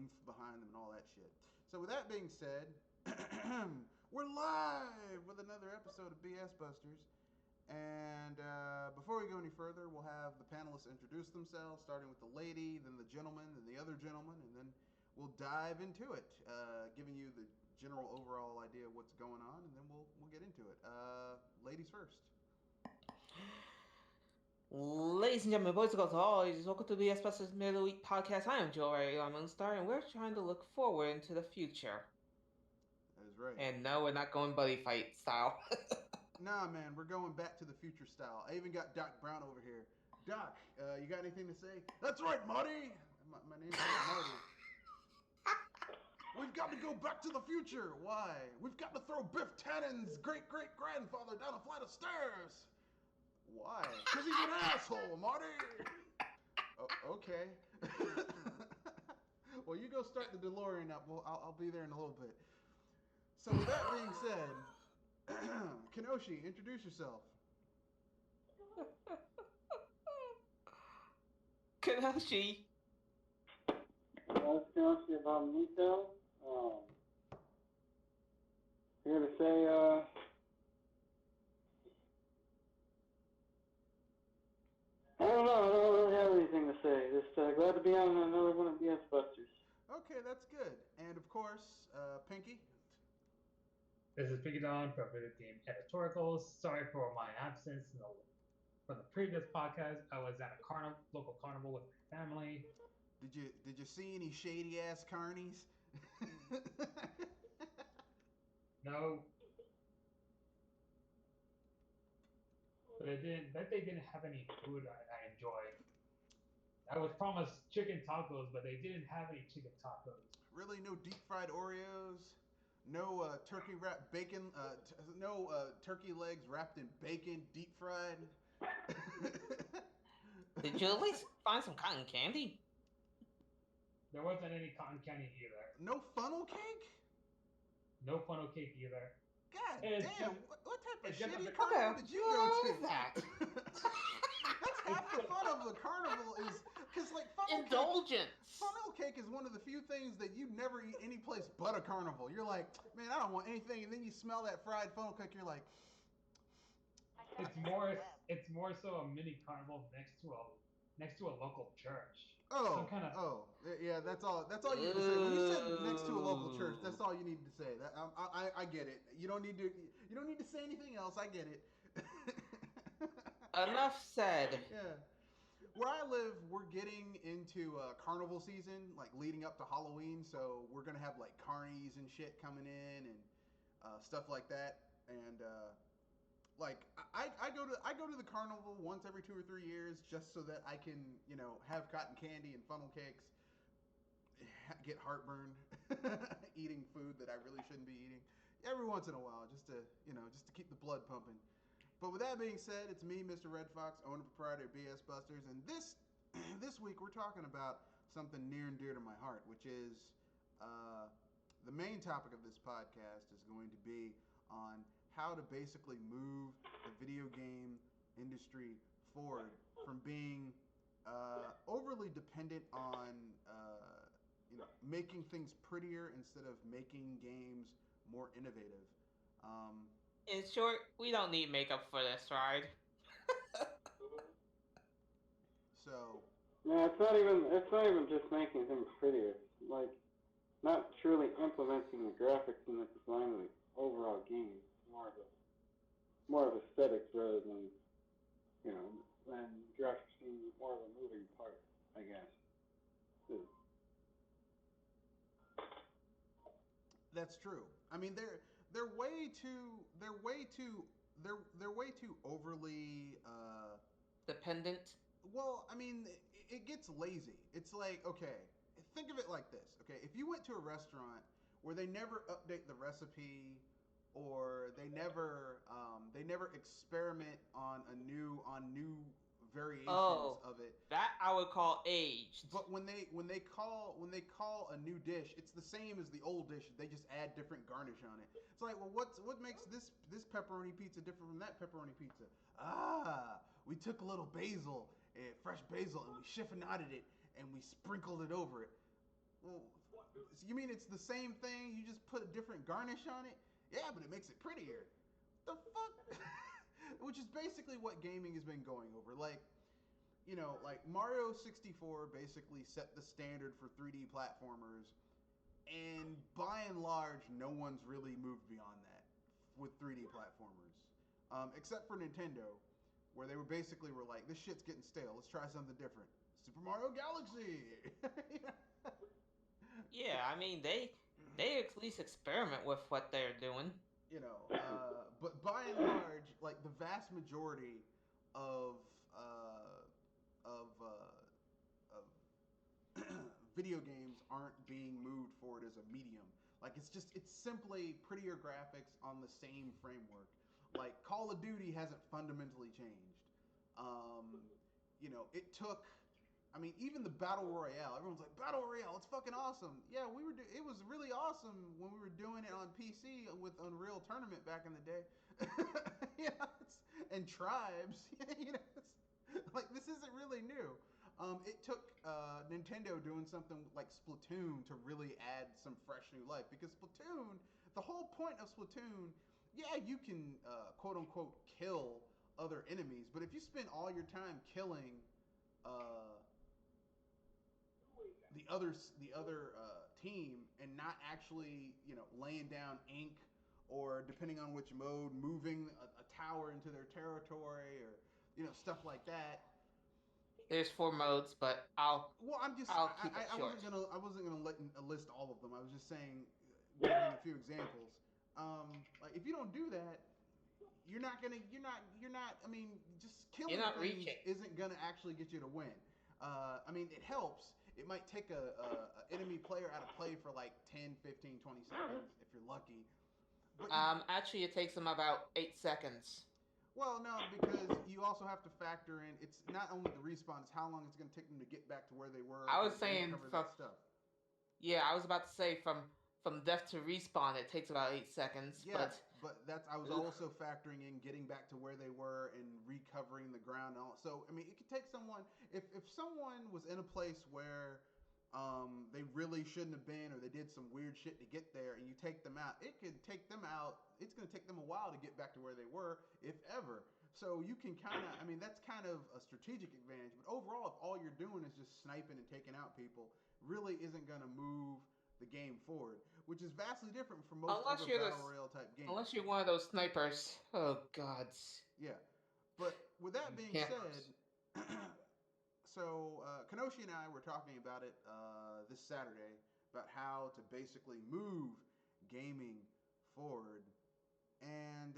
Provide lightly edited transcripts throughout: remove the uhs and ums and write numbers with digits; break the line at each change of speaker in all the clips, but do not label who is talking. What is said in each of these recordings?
oomph behind them and all that shit. So with that being said, we're live with another episode of BS Busters. And before we go any further, we'll have the panelists introduce themselves, starting with the lady, then the gentleman, then the other gentleman, and then we'll dive into it, giving you the general overall idea of what's going on, and then we'll get into it. Ladies first.
Ladies and gentlemen, boys and girls, all ages, welcome to the Asbestos Middle Week podcast. I am Joe Ray Moonstar, and we're trying to look forward into the future.
That is right.
And no, we're not going buddy fight style.
Nah, man, we're going back to the future style. I even got Doc Brown over here. Doc, you got anything to say? That's right, Marty! My name's Marty. We've got to go back to the future. Why? We've got to throw Biff Tannen's great-great-grandfather down a flight of stairs. Why? Because he's an asshole, Marty! Oh, okay. Well, you go start the DeLorean up. Well, I'll be there in a little bit. So with that being said, Kenoshi, introduce yourself.
Kenoshi.
It's Kenoshi about Mito. Here to say, I don't know, I don't really have anything to say. Just glad to be on another one of BS Busters.
Okay, that's good. And of course, Pinky.
This is Pinky Don from Video Game Editorials. Sorry for my absence from the previous podcast. I was at a local carnival with my family.
Did you see any shady ass carnies?
No. But they didn't have any food I enjoyed. I was promised chicken tacos, but they didn't have any chicken tacos.
Really, no deep fried Oreos, no turkey wrapped bacon, no turkey legs wrapped in bacon, deep fried.
Did you at least find some cotton candy?
There wasn't any cotton candy either.
No funnel cake?
No funnel cake either.
God
It's
damn!
just-
What type of
it's just
shitty
a-
carnival did you go
What
to?
is that?
That's half the fun of the carnival is because like
Indulgence.
funnel cake is one of the few things that you never eat any place but a carnival. You're like, man, I don't want anything, and then you smell that fried funnel cake. You're like,
It's more so a mini carnival next to a local church.
yeah, that's all you need to say. When you said next to a local church, that's all you need to say. That I get it. You don't need to say anything else. I get it.
Enough said.
Yeah. Where I live, we're getting into carnival season, like leading up to Halloween. So we're gonna have like carnies and shit coming in and stuff like that. And like I go to the carnival once every 2 or 3 years just so that I can have cotton candy and funnel cakes, get heartburn, eating food that I really shouldn't be eating every once in a while just to keep the blood pumping. But with that being said, it's me, Mr. Red Fox, owner and proprietor of BS Busters, and this week we're talking about something near and dear to my heart, which is the main topic of this podcast is going to be on how to basically move the video game industry forward from being overly dependent on making things prettier instead of making games more innovative.
In short, we don't need makeup for this ride.
So
No, it's not even just making things prettier. It's like not truly implementing the graphics and the design of the overall game. It's more of aesthetics rather than than graphics being more of a moving part, I guess.
that's true. I mean, they're way too overly.
Dependent.
Well, I mean, it gets lazy. It's like, okay, think of it like this. Okay, if you went to a restaurant where they never update the recipe, or they never experiment on new variations of it.
That I would call aged.
But when they call a new dish, it's the same as the old dish. They just add different garnish on it. It's like, well, what makes this pepperoni pizza different from that pepperoni pizza? We took a little fresh basil, and we chiffonaded it, and we sprinkled it over it. Well, You mean it's the same thing? You just put a different garnish on it? Yeah, but it makes it prettier. The fuck? Which is basically what gaming has been going over. Like, you know, like Mario 64 basically set the standard for 3D platformers, and by and large, no one's really moved beyond that with 3D platformers, except for Nintendo, where they were like, this shit's getting stale. Let's try something different. Super Mario Galaxy.
Yeah, I mean they at least experiment with what they're doing.
You know, but by and large, like the vast majority of uh, of video games aren't being moved forward as a medium. Like it's simply prettier graphics on the same framework. Like Call of Duty hasn't fundamentally changed. Um, you know, it took. I mean, even the battle royale. Everyone's like, battle royale, it's fucking awesome. Yeah, it was really awesome when we were doing it on PC with Unreal Tournament back in the day. You know, and Tribes. You know, like this isn't really new. It took Nintendo doing something like Splatoon to really add some fresh new life, because Splatoon, the whole point of Splatoon, yeah, you can quote unquote kill other enemies, but if you spend all your time killing the other team and not actually, you know, laying down ink, or depending on which mode, moving a tower into their territory, or you know, stuff like that.
There's 4 modes, but I'll keep it short.
I wasn't gonna list all of them. I was just saying, giving a few examples. Like if you don't do that, you're not. I mean, just killing things isn't gonna actually get you to win. I mean, it helps. It might take a enemy player out of play for like 10, 15, 20 seconds if you're lucky.
But actually, it takes them about 8 seconds.
Well, no, because you also have to factor in, it's not only the respawn, it's how long it's going to take them to get back to where they were.
I was saying stuff. Yeah, I was about to say from death to respawn, it takes about 8 seconds.
Yeah, but I was also factoring in getting back to where they were and recovering the ground. And all. So, I mean, it could take someone, if someone was in a place where they really shouldn't have been, or they did some weird shit to get there, and you take them out, it could take them out. It's going to take them a while to get back to where they were, if ever. So you can kind of, I mean, that's kind of a strategic advantage. But overall, if all you're doing is just sniping and taking out people, really isn't going to move the game forward, which is vastly different from most other battle royale type games.
Unless you're one of those snipers. Oh, gods.
Yeah. But with that being said, so Kenoshi and I were talking about it this Saturday, about how to basically move gaming forward. And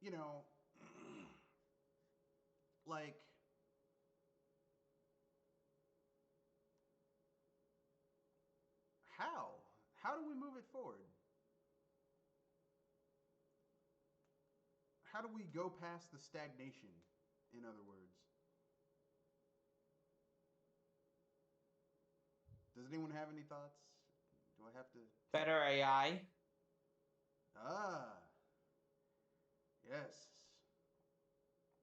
you know, like how do we move it forward? How do we go past the stagnation, in other words? Does anyone have any thoughts? Do I have to?
Better AI.
Ah. Yes.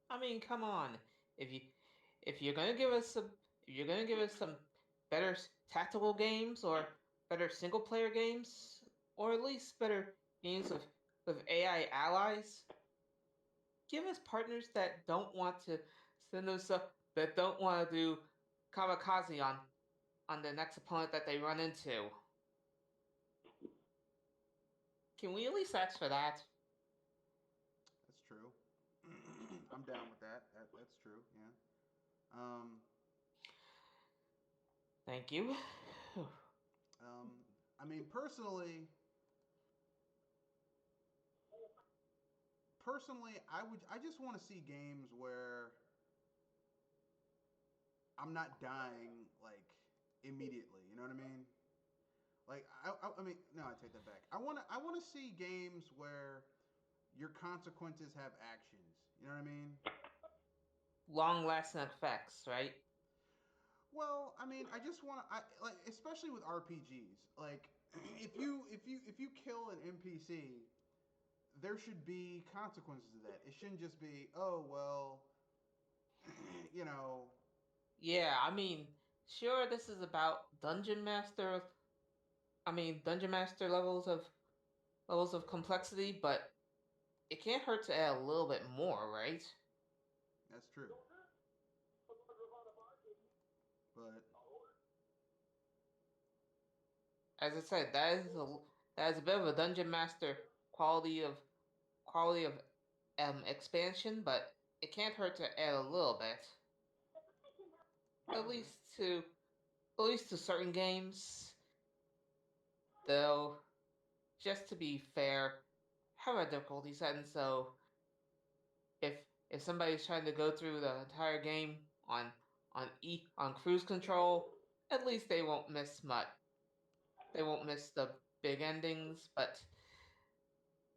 I mean, come on. If you're gonna give us some better tactical games, or better single player games, or at least better games with AI allies, give us partners that don't want to send us stuff, that don't want to do kamikaze on the next opponent that they run into. Can we at least ask for that?
That's true. I'm down with that. That's true, yeah.
Thank you.
I mean, personally, I just want to see games where I'm not dying like immediately. You know what I mean? Like I mean, no, I take that back. I want to see games where your consequences have actions. You know what I mean?
Long-lasting effects, right?
Well, I mean, I just want to, like, especially with RPGs. Like, if you kill an NPC, there should be consequences to that. It shouldn't just be, oh well, you you know.
Yeah, I mean, sure, this is about dungeon master levels of complexity, but it can't hurt to add a little bit more, right?
That's true. But
As I said, that is a bit of a dungeon master quality of expansion, but it can't hurt to add a little bit. At least to certain games. Though, just to be fair, have a difficulty setting so if if somebody's trying to go through the entire game on cruise control, at least they won't miss much. They won't miss the big endings, but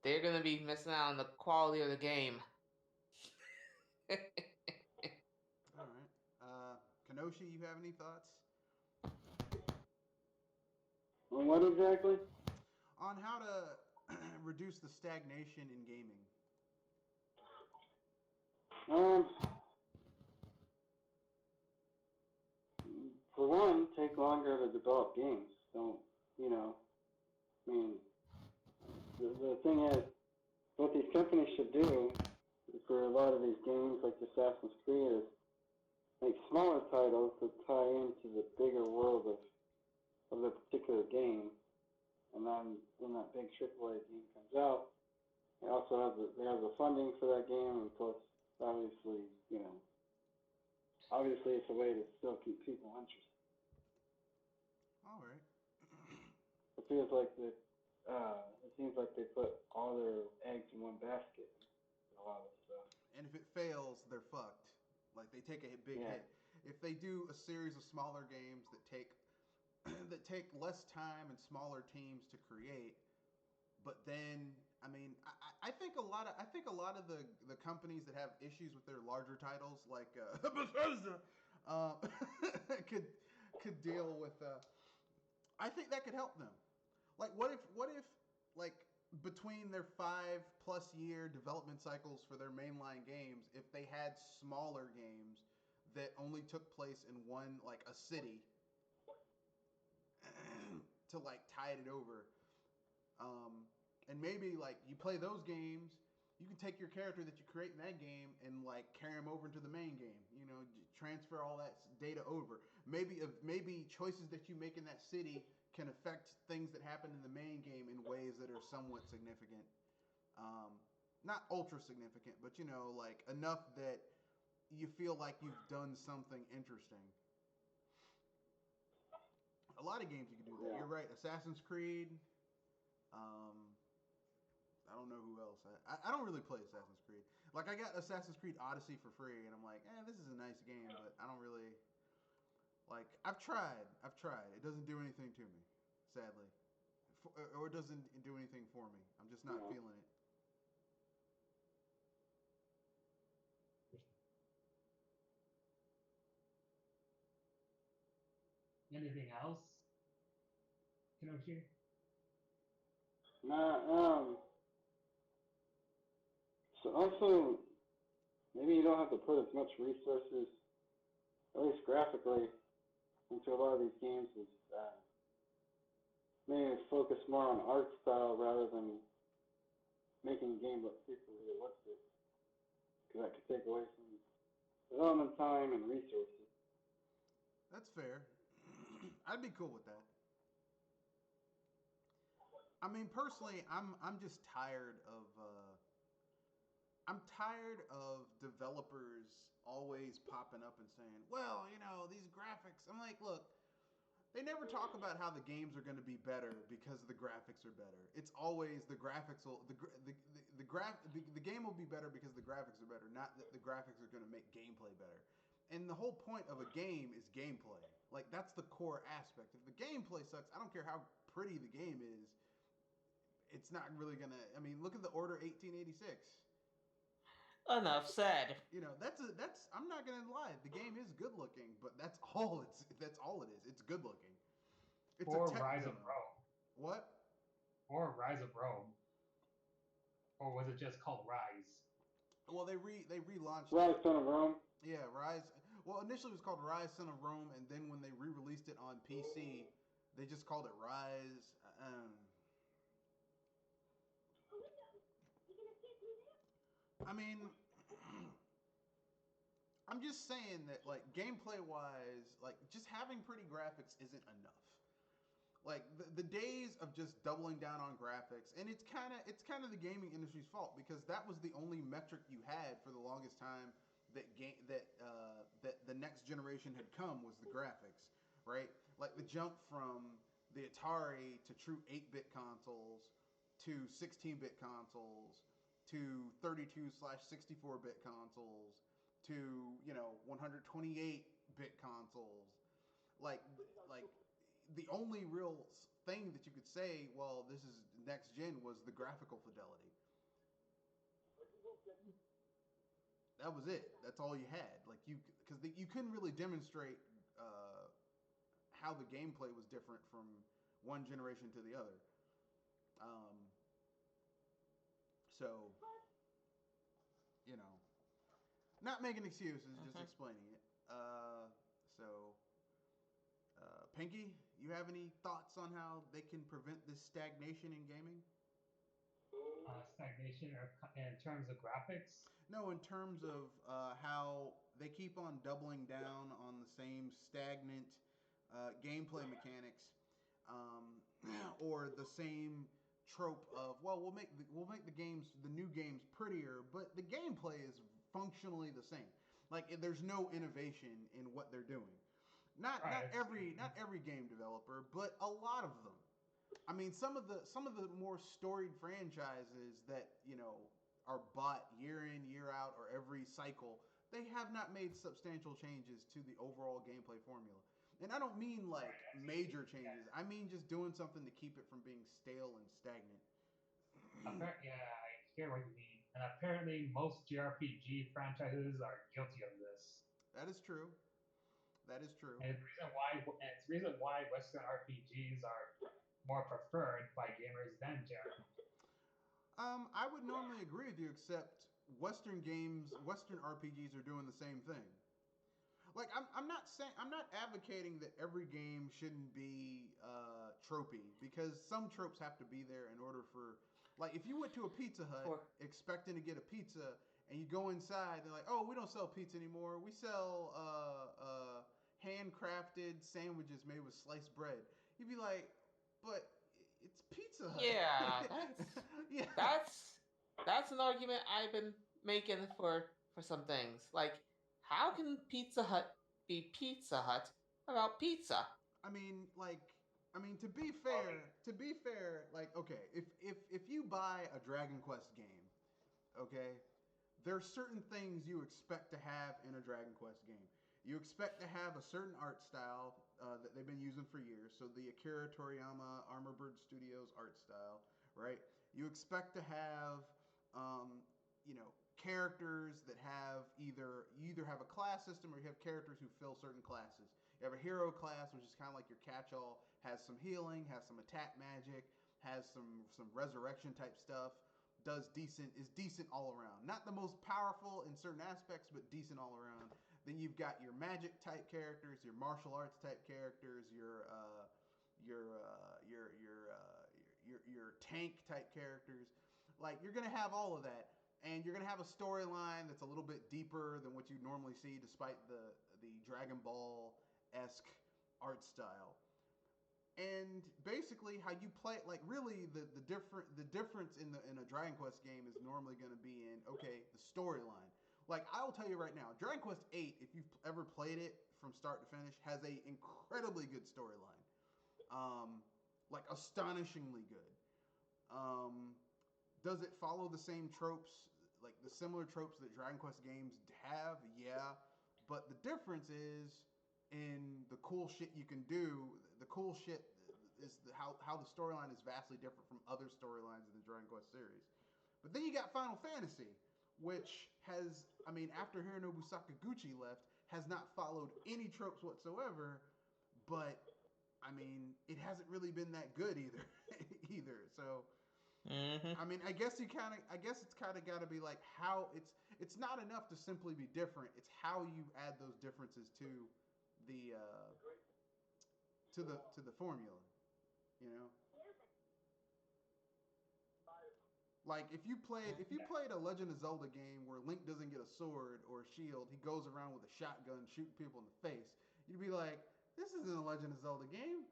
they're gonna be missing out on the quality of the game.
all right, Kenoshi, you have any thoughts
On what exactly?
on how to reduce the stagnation in gaming?
For one, take longer to develop games. Don't, I mean, the thing is, what these companies should do for a lot of these games, like Assassin's Creed, is make smaller titles that tie into the bigger world of the particular game. And then when that big AAA game comes out, they also have the funding for that game, and plus, obviously, obviously it's a way to still keep people interested.
All right.
It feels like it seems like they put all their eggs in one basket. A lot of stuff.
And if it fails, they're fucked. Like they take a big hit. If they do a series of smaller games that take less time and smaller teams to create, but then I mean I think a lot of the companies that have issues with their larger titles like Bethesda could deal with. I think that could help them. Like what if like between their 5+ year development cycles for their mainline games, if they had smaller games that only took place in one, like a city, to like tide it over, and maybe like you play those games, you can take your character that you create in that game and like carry them over into the main game. Transfer all that data over. Maybe choices that you make in that city can affect things that happen in the main game in ways that are somewhat significant. Not ultra significant, but like enough that you feel like you've done something interesting. A lot of games you can do that.
Yeah.
You're right. Assassin's Creed. I don't know who else. I don't really play Assassin's Creed. Like I got Assassin's Creed Odyssey for free, and I'm like, this is a nice game, but I don't really like. I've tried. It doesn't do anything to me, sadly, or it doesn't do anything for me. I'm just not feeling it.
Anything else? Kenoshi?
So also, maybe you don't have to put as much resources, at least graphically, into a lot of these games. Is maybe focus more on art style rather than making the game look super realistic, because that could take away some development time and resources.
That's fair. I'd be cool with that. I mean, personally, I'm just tired of. I'm tired of developers always popping up and saying, "Well, these graphics." I'm like, look, they never talk about how the games are going to be better because the graphics are better. It's always the graphics will the game will be better because the graphics are better, not that the graphics are going to make gameplay better. And the whole point of a game is gameplay. Like that's the core aspect. If the gameplay sucks, I don't care how pretty the game is. It's not really going to. I mean, look at the Order 1886.
Enough said.
That's I'm not gonna lie. The game is good looking, but that's all it is. It's good looking. It's
Or
a tech
Rise
demo.
of Rome.
What?
Or Rise of Rome. Or was it just called Rise?
Well, they relaunched.
Rise, Son of Rome.
Yeah, Rise. Well, initially it was called Rise Son of Rome, and then when they re-released it on PC, they just called it Rise. I mean, I'm just saying that, like, gameplay wise, like, just having pretty graphics isn't enough. Like the days of just doubling down on graphics, and it's kind of the gaming industry's fault, because that was the only metric you had for the longest time that the next generation had come, was the graphics, right? Like the jump from the Atari to true 8-bit consoles to 16-bit consoles to 32/64-bit consoles to 128-bit consoles, like the only real thing that you could say, well, this is next gen, was the graphical fidelity. That was it. That's all you had. Like because you couldn't really demonstrate how the gameplay was different from one generation to the other. So, not making excuses, just explaining it. So. Pinky, you have any thoughts on how they can prevent this stagnation in gaming?
Stagnation in terms of graphics?
No, in terms of how they keep on doubling down on the same stagnant gameplay mechanics, or the same trope of, well, we'll make the new games prettier, but the gameplay is functionally the same. Like there's no innovation in what they're doing. Not every game developer, but a lot of them. I mean, some of the more storied franchises that are bought year in, year out, or every cycle, they have not made substantial changes to the overall gameplay formula. And I don't mean like major changes. I mean just doing something to keep it from being stale and stagnant.
Yeah, I hear what you mean. And apparently, most JRPG franchises are guilty of this.
That is true. That is true.
And it's the reason why Western RPGs are more preferred by gamers than JRPGs.
I would normally agree with you, except Western RPGs are doing the same thing. Like I'm not advocating that every game shouldn't be tropey, because some tropes have to be there in order for, like, if you went to a Pizza Hut expecting to get a pizza and you go inside, they're like, oh, we don't sell pizza anymore. We sell handcrafted sandwiches made with sliced bread. You'd be like, but it's Pizza Hut.
Yeah, that's an argument I've been making for some things. Like, how can Pizza Hut be Pizza Hut about pizza?
I mean, to be fair, like, okay, if you buy a Dragon Quest game, okay, there's certain things you expect to have in a Dragon Quest game. You expect to have a certain art style that they've been using for years. So the Akira Toriyama Armorbird Studios art style, right? You expect to have, characters that have you either have a class system, or you have characters who fill certain classes. You have a hero class, which is kind of like your catch-all, has some healing, has some attack magic, has some resurrection type stuff. Is decent all around. Not the most powerful in certain aspects, but decent all around. Then you've got your magic type characters, your martial arts type characters, your tank type characters. Like, you're gonna have all of that, and you're gonna have a storyline that's a little bit deeper than what you normally see, despite the Dragon Ball-esque art style. And basically, how you play, like, really the difference in a Dragon Quest game is normally going to be in, okay, the storyline. Like, I'll tell you right now, Dragon Quest VIII, if you've ever played it from start to finish, has a incredibly good storyline. Like, astonishingly good. Does it follow the same tropes, like the similar tropes that Dragon Quest games have? Yeah, but the difference is in the cool shit you can do. The cool shit is how the storyline is vastly different from other storylines in the Dragon Quest series. But then you got Final Fantasy, which has, I mean, after Hironobu Sakaguchi left, has not followed any tropes whatsoever. But I mean, it hasn't really been that good either. So.
Mm-hmm.
I mean, I guess it's kind of got to be like how it's it's not enough to simply be different. It's how you add those differences to the formula. You know, like if you played a Legend of Zelda game where Link doesn't get a sword or a shield, he goes around with a shotgun shooting people in the face. You'd be like, this isn't a Legend of Zelda game.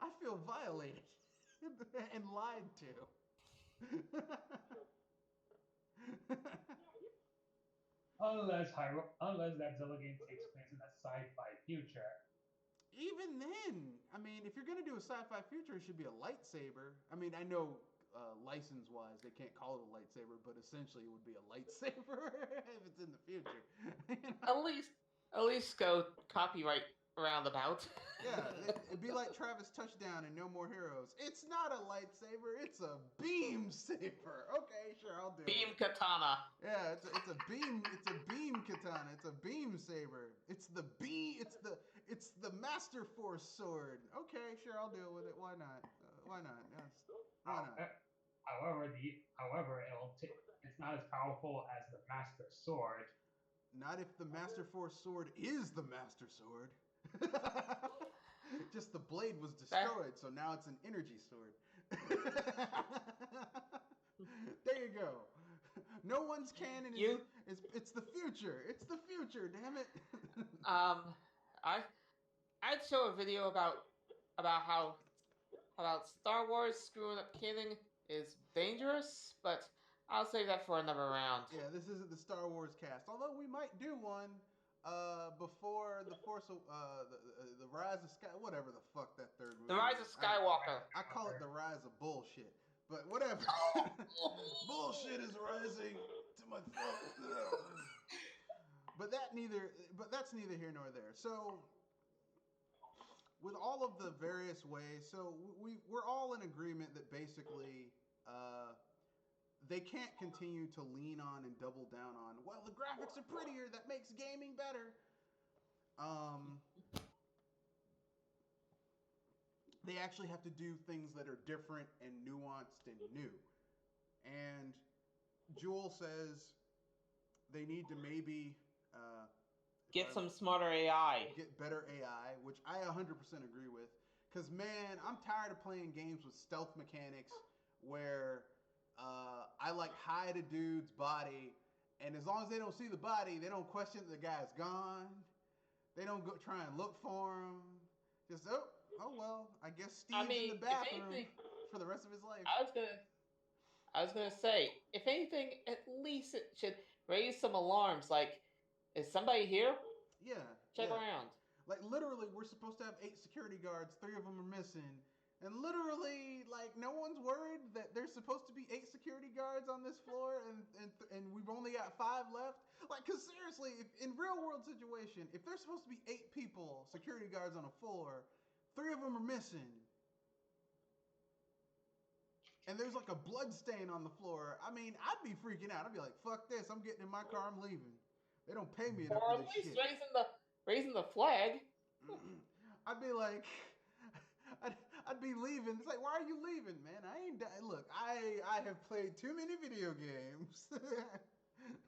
I feel violated and lied to.
Unless that Zelda game takes place in a sci-fi future.
Even then, I mean, if you're gonna do a sci-fi future, it should be a lightsaber. I mean, I know license-wise they can't call it a lightsaber, but essentially it would be a lightsaber if it's in the future. You know?
At least go copyright roundabout.
Yeah, it'd be like Travis Touchdown and No More Heroes. It's not a lightsaber, it's a beam saber. Okay, sure, I'll do
Beam
it.
katana.
Yeah, it's a beam katana. It's a beam saber. It's the Master Force sword. Okay, sure, I'll deal with it. Why not? Why not? Yes. Why not?
However, it's not as powerful as the Master Sword.
Not if the Master Force sword is the Master Sword. Just the blade was destroyed, so now it's an energy sword. There you go. No one's canon is it's the future. It's the future, damn it.
I'd show a video about how Star Wars screwing up canon is dangerous, but I'll save that for another round.
Yeah, this isn't the Star Wars cast. Although we might do one before the Force, the Rise of Sky, whatever the fuck that third movie.
The Rise of Skywalker.
I call it the Rise of Bullshit, but whatever. Bullshit is rising to my throat. But that's neither here nor there. So, with all of the various ways, so we're all in agreement that basically. They can't continue to lean on and double down on, well, the graphics are prettier, that makes gaming better. They actually have to do things that are different and nuanced and new. And Jewel says they need to maybe
get some smarter AI.
Get better AI, which I 100% agree with. Because, man, I'm tired of playing games with stealth mechanics where I like hide a dude's body, and as long as they don't see the body, they don't question that the guy's gone. They don't go try and look for him. Just oh well, I guess Steve's in the bathroom for the rest of his life.
I was gonna say, if anything, at least it should raise some alarms. Like, is somebody here?
Yeah.
Check around.
Like literally, we're supposed to have 8 security guards. 3 of them are missing. And literally, like, no one's worried that there's supposed to be 8 security guards on this floor, and we've only got 5 left. Like, cause seriously, if, in real world situation, if there's supposed to be 8 people, security guards on a floor, 3 of them are missing, and there's like a blood stain on the floor, I mean, I'd be freaking out. I'd be like, fuck this, I'm getting in my car, I'm leaving. They don't pay me enough for this shit.
Or at least raising the flag.
I'd be like, I'd be leaving. It's like, why are you leaving, man? I ain't look. I have played too many video games,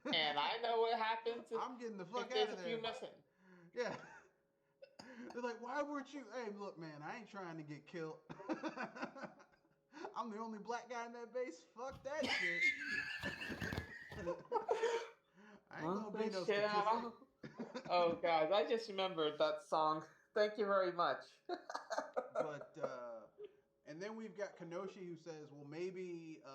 and I know what happens.
I'm getting the fuck out of there.
There's a few missing.
Yeah. They're like, why weren't you? Hey, look, man, I ain't trying to get killed. I'm the only black guy in that base. Fuck that shit. I ain't gonna be no statistic.
Oh, God, I just remembered that song. Thank you very much.
But, and then we've got Kenoshi who says, well, maybe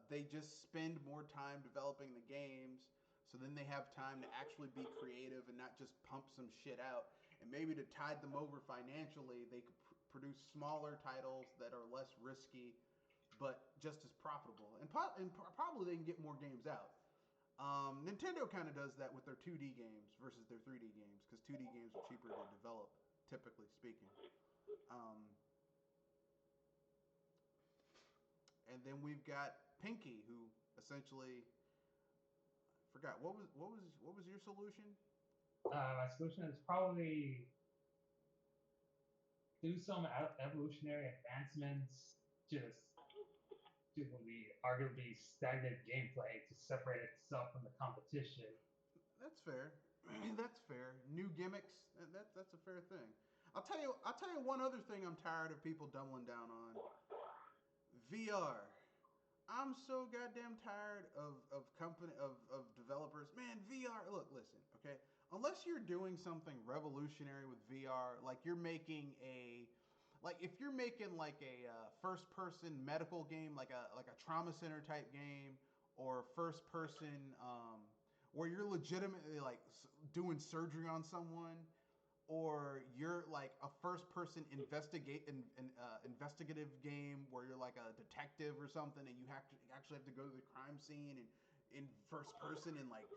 they just spend more time developing the games, so then they have time to actually be creative and not just pump some shit out. And maybe to tide them over financially, they could produce smaller titles that are less risky, but just as profitable. And probably they can get more games out. Nintendo kind of does that with their 2D games versus their 3D games, because 2D games are cheaper to develop, typically speaking. And then we've got Pinky, who essentially forgot what was your solution?
My solution is probably do some evolutionary advancements, just to the arguably stagnant gameplay to separate itself from the competition.
That's fair. That's fair. New gimmicks. That's a fair thing. I'll tell you one other thing I'm tired of people doubling down on. VR. I'm so goddamn tired of developers. Man, VR. Look, listen, okay. Unless you're doing something revolutionary with VR, like you're making if you're making like a first-person medical game, like a trauma center type game, or first-person where you're legitimately like doing surgery on someone, or you're like a first-person investigative game where you're like a detective or something, and you actually have to go to the crime scene and in first person and like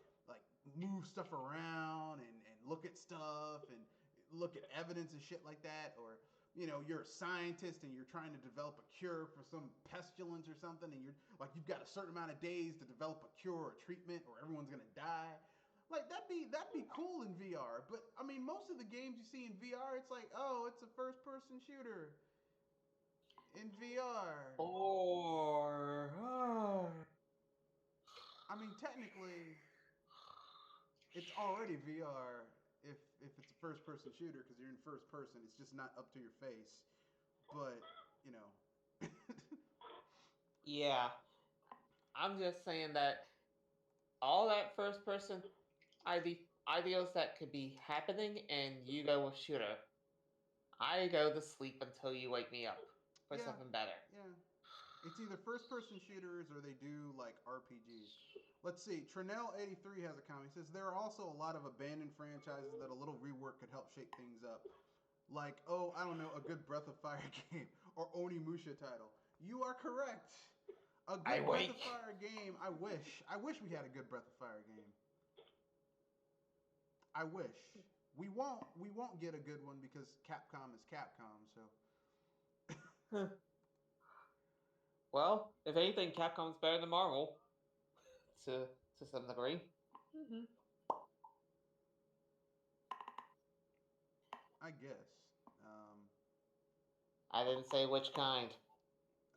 move stuff around and look at stuff and look at evidence and shit like that, or you're a scientist and you're trying to develop a cure for some pestilence or something, and you've got a certain amount of days to develop a cure or a treatment or everyone's gonna die. Like that'd be cool in VR, but I mean most of the games you see in VR, it's like, oh, it's a first person shooter in VR.
Or
I mean technically it's already VR if it's a first person shooter because you're in first person. It's just not up to your face. But,
yeah, I'm just saying that all that first person ideals that could be happening, and you go with shooter. I go to sleep until you wake me up for
Yeah.
something better.
Yeah. It's either first person shooters or they do like RPGs. Let's see. Trinell83 has a comment. He says there are also a lot of abandoned franchises that a little rework could help shape things up. Like, oh, I don't know, a good Breath of Fire game or Onimusha title. You are correct. A good Breath of Fire game. I wish we had a good Breath of Fire game. I wish. We won't get a good one because Capcom is Capcom, so.
Well, if anything, Capcom's better than Marvel. To some degree. Mm-hmm.
I guess.
I didn't say which kind.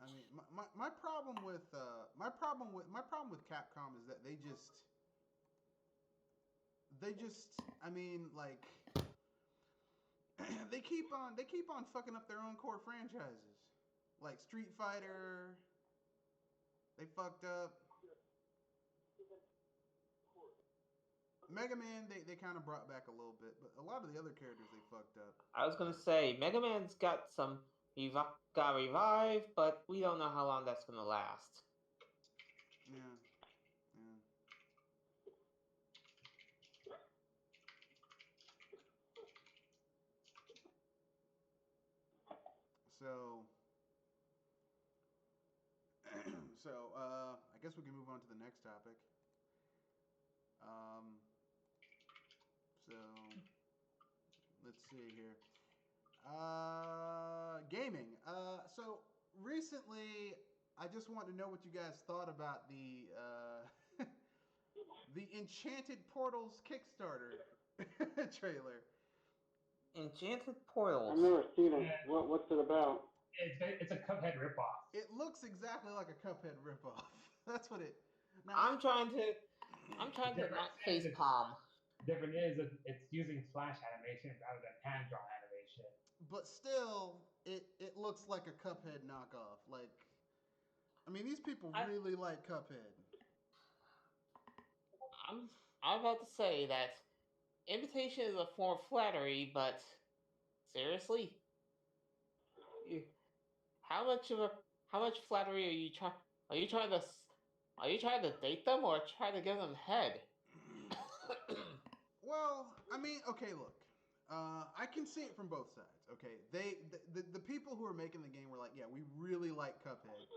I mean, my problem with Capcom is that they just I mean like they keep on fucking up their own core franchises. Like Street Fighter, they fucked up. Mega Man, they kind of brought back a little bit, but a lot of the other characters they fucked up.
I was gonna say Mega Man's got got revived, but we don't know how long that's gonna last.
Yeah. So I guess we can move on to the next topic. So let's see here. Gaming. So recently, I just want to know what you guys thought about the the Enchanted Portals Kickstarter trailer.
Enchanted Portals.
I've never seen it. What's it about?
It's a Cuphead ripoff.
It looks exactly like a Cuphead ripoff. That's what it. Now,
I'm trying to not face palm.
Different is it's using flash animation rather than hand drawn animation.
But still, it looks like a Cuphead knockoff. Like, I mean, these people really like Cuphead.
I'm about to say that imitation is a form of flattery, but seriously, how much flattery are you trying? Are you trying to date them or try to give them head?
Well, I mean, okay, look. I can see it from both sides. Okay, the people who are making the game were like, yeah, we really like Cuphead,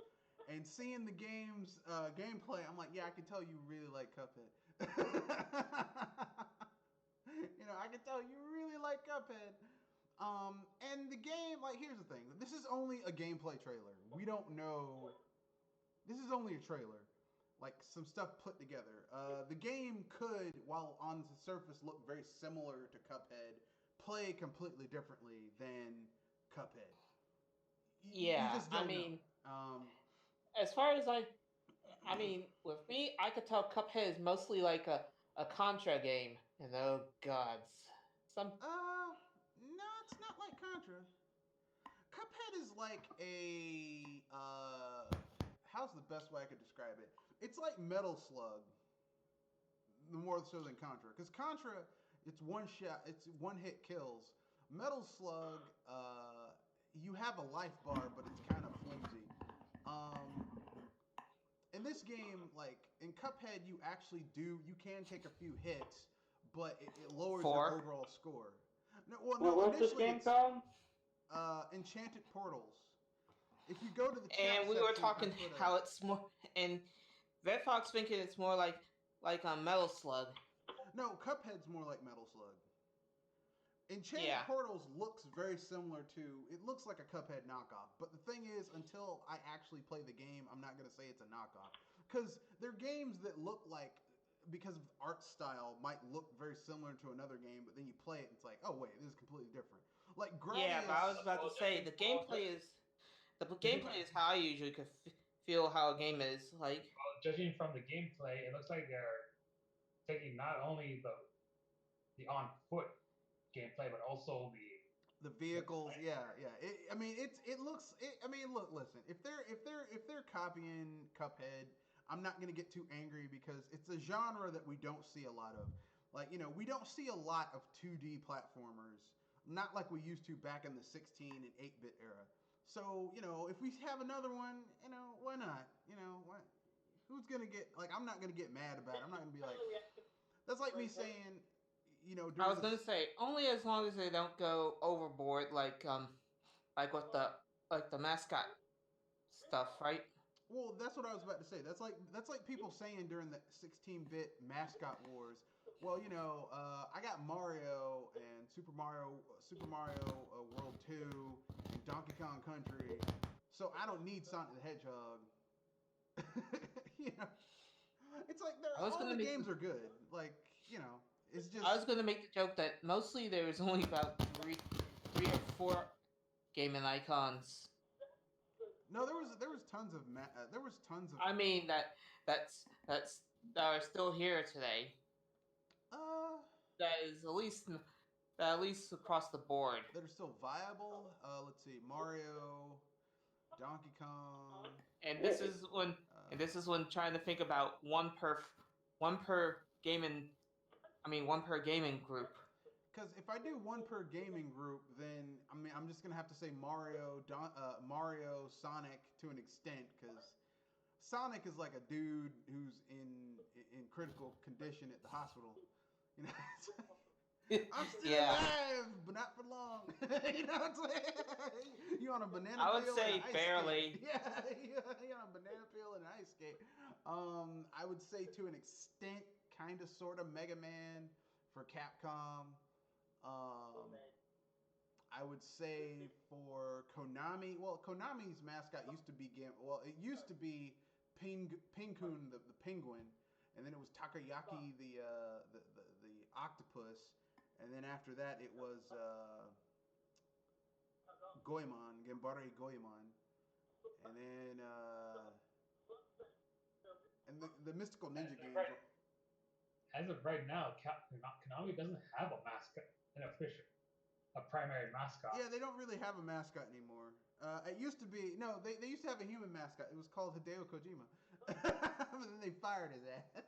and seeing the game's gameplay, I'm like, yeah, I can tell you really like Cuphead. I can tell you really like Cuphead. And the game, like, here's the thing. This is only a gameplay trailer. We don't know. This is only a trailer. Like, some stuff put together. The game could, while on the surface look very similar to Cuphead, play completely differently than Cuphead.
Yeah,
you just don't know.
as far as I mean, with me, I could tell Cuphead is mostly like a Contra game. And oh gods, some
No, it's not like Contra. Cuphead is like a how's the best way I could describe it? It's like Metal Slug, more so than Contra. Because Contra, it's one shot, it's one hit kills. Metal Slug, you have a life bar, but it's kind of flimsy. Um, in this game, like in Cuphead, you can take a few hits, but it lowers your
4.
overall score. No,
What's this
initially
game
it's
called?
Enchanted Portals. If you go to the chat
And we were
section, I
talking
put
how it's more, and Red Fox thinking it's more like a Metal Slug.
No, Cuphead's more like Metal Slug. Enchanted
Yeah.
Portals looks very similar to. It looks like a Cuphead knockoff. But the thing is, until I actually play the game, I'm not gonna say it's a knockoff because they're games that look like, because of art style, might look very similar to another game, but then you play it, and it's like, oh wait, this is completely different. Like Gradius.
Yeah, but I was about to say the gameplay is how I usually could feel how a game is like.
Well, judging from the gameplay, it looks like they're taking not only the on foot gameplay, but also
The vehicles, yeah. Listen. If they're copying Cuphead, I'm not gonna get too angry because it's a genre that we don't see a lot of. Like, we don't see a lot of 2D platformers, not like we used to back in the 16 and 8-bit era. So, if we have another one, why not? What? Who's gonna get like? I'm not gonna get mad about it. I'm not gonna be like. That's like me saying,
I was gonna say only as long as they don't go overboard, like with the mascot stuff, right?
Well, that's what I was about to say. That's like people saying during the 16-bit mascot wars. Well, I got Mario and Super Mario World 2 and Donkey Kong Country, so I don't need Sonic the Hedgehog. It's like all the games are good. Like, it's just.
I was gonna make the joke that mostly there was only about three or four gaming icons.
No, there was tons of
I mean that are still here today. That is at least across the board.
That are still viable. Let's see, Mario, Donkey Kong.
And this is when trying to think about one per gaming group.
Because if I do one per gaming group, then I'm just gonna have to say Mario, Sonic to an extent, because Sonic is like a dude who's in critical condition at the hospital. I'm still alive, but not for long. It's like you on a banana peel.
I would say barely.
Skate. Yeah, you on a banana peel and an ice skate. I would say to an extent, kind of, sort of Mega Man for Capcom. I would say for Konami. Well, Konami's mascot used to be it used to be Pinkun, the penguin, and then it was Takoyaki, the octopus. And then after that, it was Goemon, Gambare Goemon. And then the Mystical Ninja games.
As of right now, Konami doesn't have a mascot, a primary mascot.
Yeah, they don't really have a mascot anymore. It used to be, no, they used to have a human mascot. It was called Hideo Kojima. But then they fired his ass.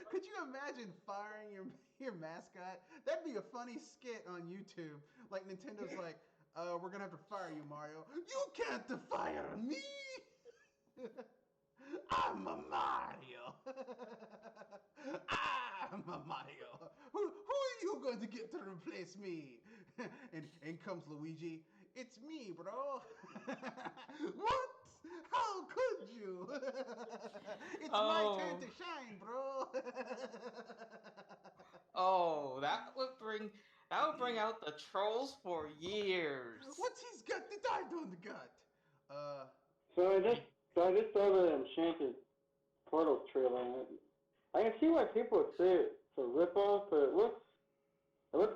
Could you imagine firing your mascot? That'd be a funny skit on YouTube. Like Nintendo's like, we're gonna have to fire you, Mario. You can't fire me. I'm a Mario. I'm a Mario. Who are you going to get to replace me? and comes Luigi. It's me, bro. What? How could you? It's my turn to shine, bro.
Oh, that would bring out the trolls for years.
What's he's got that I don't got?
So I just saw the Enchanted Portals trailer. I can see why people would say it's a ripoff, but it looks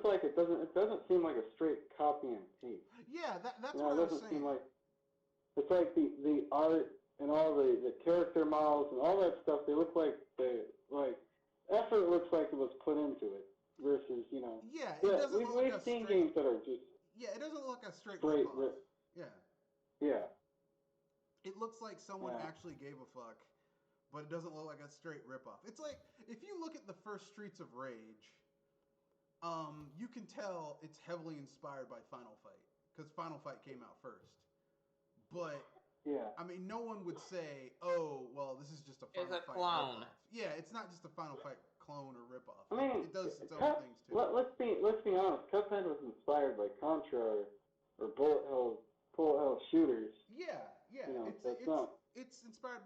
like it doesn't seem like a straight copy and paste.
Yeah, that's
what
what I was
doesn't
saying.
seem like it's like the art and all the character models and all that stuff. They look like effort looks like it was put into it versus
Yeah, it doesn't look like
we've
a
seen
straight.
games that are just
Yeah, it doesn't look like a straight
straight
rip-off.
rip.
Yeah.
Yeah.
It looks like someone
Yeah.
actually gave a fuck, but it doesn't look like a straight ripoff. It's like if you look at the first Streets of Rage, you can tell it's heavily inspired by Final Fight because Final Fight came out first. But
Yeah.
I mean, no one would say, "Oh, well, this is just a Final
It's a
Fight
clone."
ripoff." Yeah, it's not just a Final Fight clone or ripoff.
I mean,
it does its own things too.
Let's be honest. Cuphead was inspired by Contra or Bullet Hell shooters.
Yeah.
That's not.
It's inspired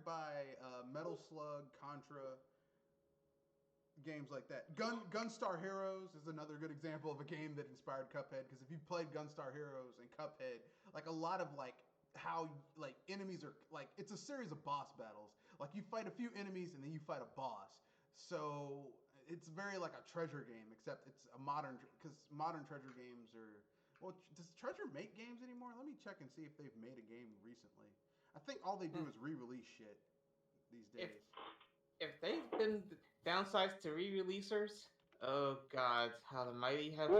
by Metal Slug, Contra, games like that. Gunstar Heroes is another good example of a game that inspired Cuphead, because if you played Gunstar Heroes and Cuphead, like a lot of how enemies are it's a series of boss battles. Like you fight a few enemies and then you fight a boss. So it's very like a treasure game, except it's a modern, because modern treasure games are. Well, does Treasure make games anymore? Let me check and see if they've made a game recently. I think all they do is re-release shit these days.
If they've been downsized to re-releasers, oh god, how the mighty have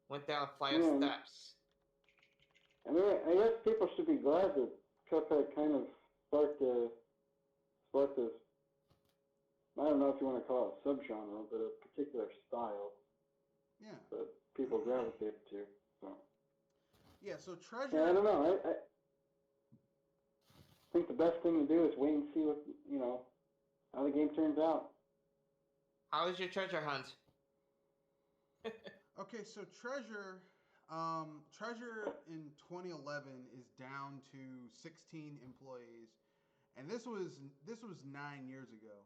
went down a flight of steps.
I mean, I guess people should be glad that Cuphead kind of sparked this. I don't know if you want to call it subgenre, but a particular style.
Yeah.
That people gravitate to. So.
Yeah. So Treasure.
Yeah, I don't know. I think the best thing to do is wait and see what how the game turns out.
How is your treasure hunt?
Okay, so Treasure in 2011 is down to 16 employees, and this was 9 years ago.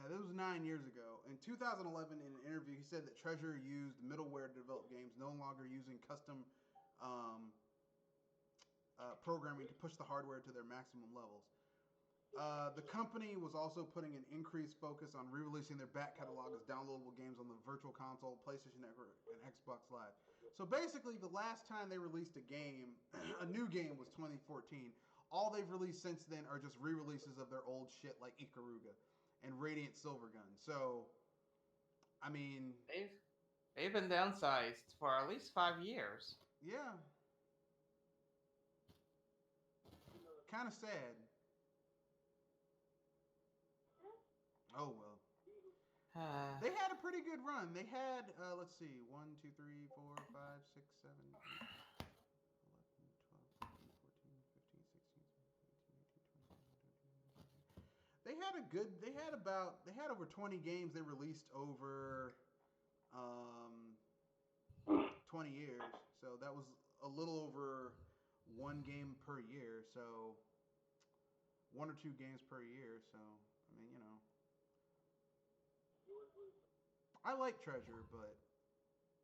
This was 9 years ago. In 2011, in an interview, he said that Treasure used middleware to develop games, no longer using custom programming to push the hardware to their maximum levels. The company was also putting an increased focus on re-releasing their back catalog as downloadable games on the Virtual Console, PlayStation Network, and Xbox Live. So basically, the last time they released a game, a new game, was 2014. All they've released since then are just re-releases of their old shit like Ikaruga and Radiant Silvergun. So, I mean,
they've been downsized for at least 5 years.
Yeah. Kind of sad. Oh well. They had a pretty good run. They had, let's see, 1, 2, 3, 4, 5, 6, 7, 8, 11, 12, 13, 14, 15, 16, 17, 18, 19, 20. They had over 20 games they released over 20 years. So that was a little over one game per year. So 1 or 2 games per year. So, I mean, I like Treasure, but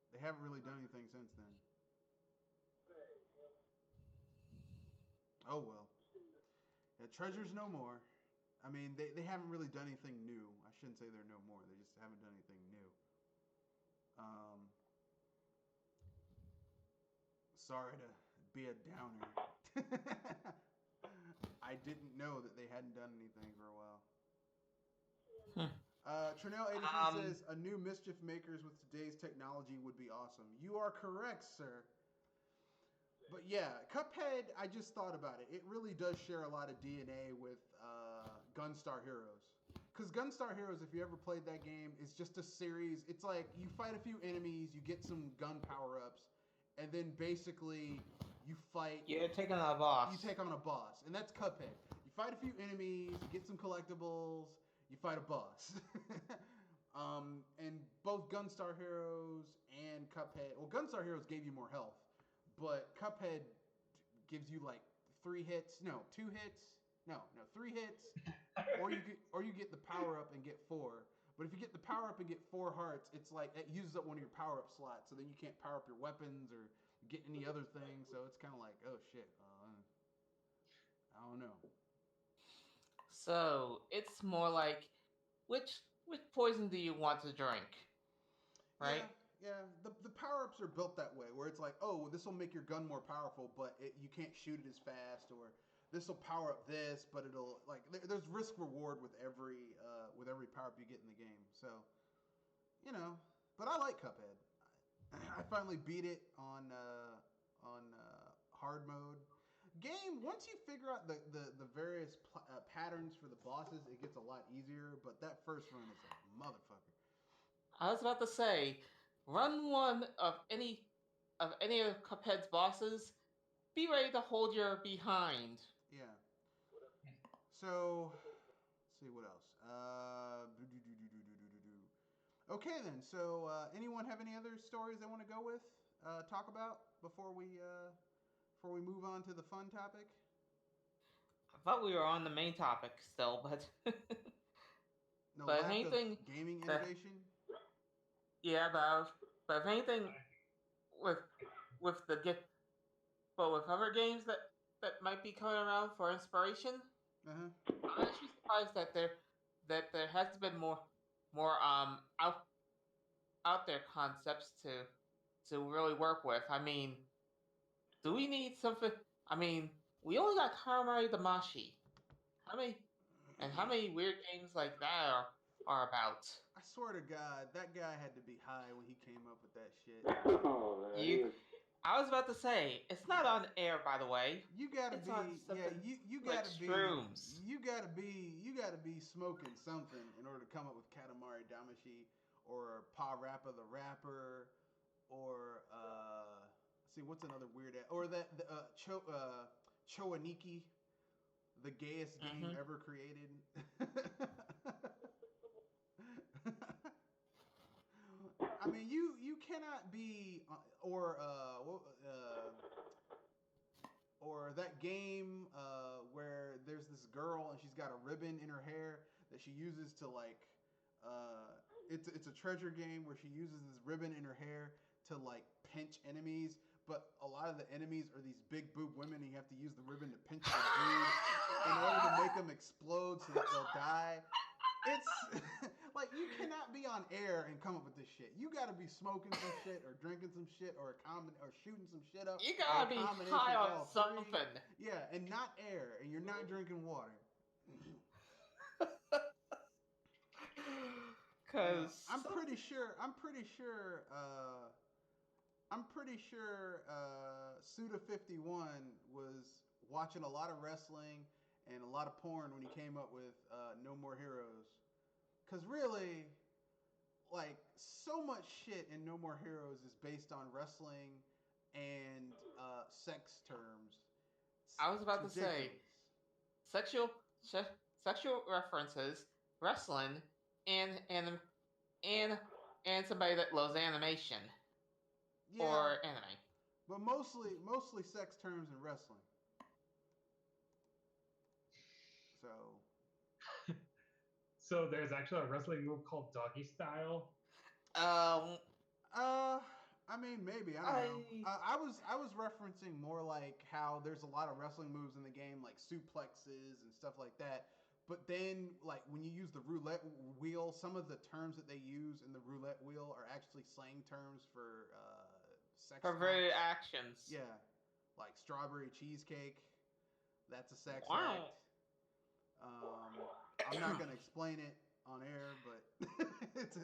they haven't really done anything since then. Oh well. Yeah, Treasure's no more. I mean, they haven't really done anything new. I shouldn't say they're no more. They just haven't done anything new. Sorry to be a downer. I didn't know that they hadn't done anything for a while. Trinell83 says, a new Mischief Makers with today's technology would be awesome. You are correct, sir. But yeah, Cuphead, I just thought about it. It really does share a lot of DNA with Gunstar Heroes. Because Gunstar Heroes, if you ever played that game, is just a series. It's like you fight a few enemies, you get some gun power-ups, and then basically you fight...
You're taking on a boss.
You take on a boss, and that's Cuphead. You fight a few enemies, you get some collectibles, you fight a boss. And both Gunstar Heroes and Cuphead... Well, Gunstar Heroes gave you more health, but Cuphead gives you like 3 hits. No, 2 hits. No, 3 hits. or you get the power up and get 4. But if you get the power up and get 4 hearts, it's like it uses up one of your power up slots. So then you can't power up your weapons or get any other things. So it's kind of like, oh shit. I don't know.
So it's more like which poison do you want to drink, right?
Yeah, the power ups are built that way, where it's like, oh, this will make your gun more powerful, but you can't shoot it as fast, or this will power up this, but it'll like there's risk reward with every power up you get in the game. So, you know, but I like Cuphead. I finally beat it on hard mode. Game once you figure out the various patterns for the bosses, it gets a lot easier. But that first run is a motherfucker.
I was about to say, run one of any of Cuphead's bosses. Be ready to hold your behind.
Yeah. So, let's see what else. Okay then. So, anyone have any other stories they want to go with? Talk about before we move on to the fun topic.
I thought we were on the main topic still, but
No
but if
lack
anything,
of gaming innovation.
yeah, but if anything, with the gift, but with other games that might be coming around for inspiration,
Uh-huh.
I'm actually surprised that there has been more out there concepts to really work with. I mean, do we need something? I mean, we only got Karamari Damashi. How many weird games like that are about?
I swear to God, that guy had to be high when he came up with that shit.
Oh, man.
You, I was about to say, it's not on air, by the way.
You gotta
It's
be,
on
yeah.
something
You
like
gotta be,
shrooms.
you gotta be smoking something in order to come up with Katamari Damacy or Pa Rappa the Rapper or see what's another weird or that Choaniki, the gayest game ever created. I mean, you cannot be or that game where there's this girl and she's got a ribbon in her hair that she uses to like it's a treasure game where she uses this ribbon in her hair to like pinch enemies, but a lot of the enemies are these big boob women and you have to use the ribbon to pinch their boobs in order to make them explode so that they'll die. It's like you cannot be on air and come up with this shit. You got to be smoking some shit or drinking some shit or or shooting some shit up.
You gotta be high on something.
Yeah, and not air, and you're not drinking water.
Cause
I'm pretty sure. Suda51 was watching a lot of wrestling and a lot of porn when he came up with No More Heroes. Cause really, like so much shit in No More Heroes is based on wrestling and sex terms.
I was about to say sexual references, wrestling, and somebody that loves animation or anime.
But mostly sex terms and wrestling.
So there's actually a wrestling move called Doggy Style.
I mean, maybe I don't know. I was referencing more like how there's a lot of wrestling moves in the game, like suplexes and stuff like that. But then, like when you use the roulette wheel, some of the terms that they use in the roulette wheel are actually slang terms for sex.
Perverted actions.
Yeah, like strawberry cheesecake. That's a sex
Wow.
act. I'm not gonna explain it on air, but it's a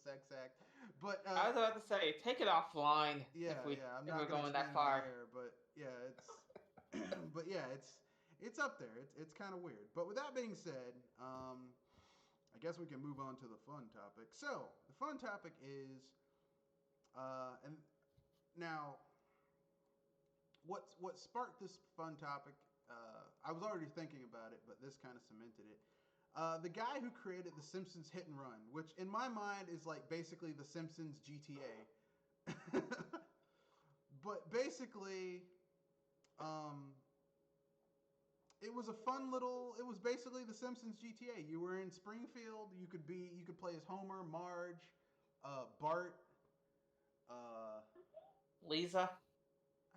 sex act. But
I was about to say, take it offline.
Yeah, I'm not
we're going that
explain it
far.
on air, but yeah, it's but yeah, it's up there. It's kind of weird. But with that being said, I guess we can move on to the fun topic. So the fun topic is, and now what sparked this fun topic? I was already thinking about it, but this kind of cemented it. The guy who created The Simpsons Hit and Run, which in my mind is like basically The Simpsons GTA. But basically, it was basically The Simpsons GTA. You were in Springfield. You could play as Homer, Marge, Bart,
Lisa.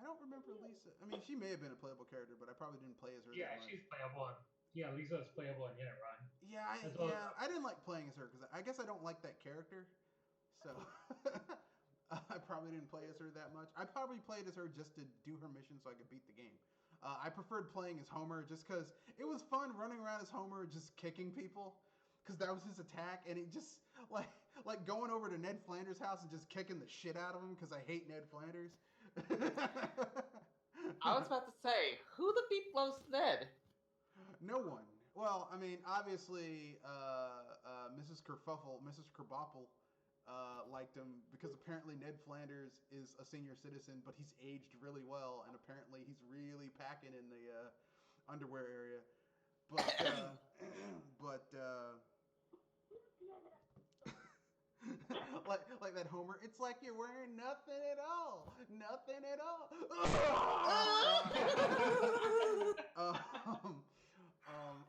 I don't remember Lisa. I mean, she may have been a playable character, but I probably didn't play as her.
Yeah, she's playable. Yeah, Lisa is playable in Hit and Run.
Yeah, I didn't like playing as her because I guess I don't like that character. So, I probably didn't play as her that much. I probably played as her just to do her mission so I could beat the game. I preferred playing as Homer just because it was fun running around as Homer, just kicking people, because that was his attack, and it just like going over to Ned Flanders' house and just kicking the shit out of him because I hate Ned Flanders.
I was about to say, who the beep blows Ned?
No one. Well, I mean, obviously, Mrs. Kerfuffle liked him because apparently Ned Flanders is a senior citizen, but he's aged really well, and apparently he's really packing in the underwear area. But like that Homer, it's like you're wearing nothing at all, nothing at all.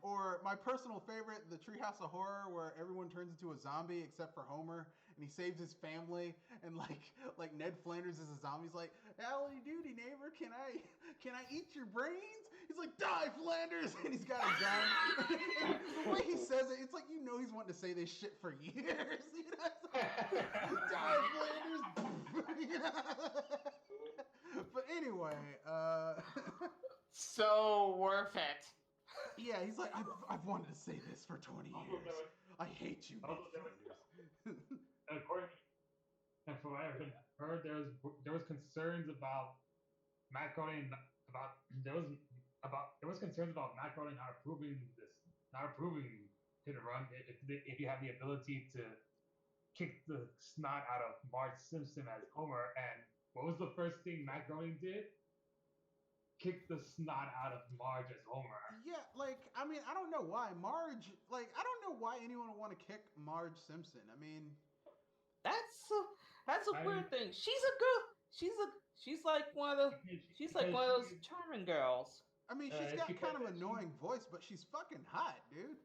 Or my personal favorite, the Treehouse of Horror, where everyone turns into a zombie except for Homer, and he saves his family, and like Ned Flanders is a zombie. He's like, "Howdy doody, neighbor, can I eat your brains?" He's like, "Die, Flanders!" And he's got a gun. And the way he says it, it's like he's wanting to say this shit for years. You know? Die, Flanders! But anyway,
so worth it.
Yeah, he's like, I've wanted to say this for 20 years. I hate you, Ned Flanders.
And from what I've heard, there was concerns about Matt Groening there was concerns about Matt Groening not approving Hit and Run if you have the ability to kick the snot out of Marge Simpson as Homer. And what was the first thing Matt Groening did? Kick the snot out of Marge as Homer.
Yeah, I mean, I don't know why Marge. I don't know why anyone would want to kick Marge Simpson. I mean,
that's a weird thing. She's a girl. She's like one of those charming girls.
I mean, she's got kind of an annoying voice, but she's fucking hot, dude.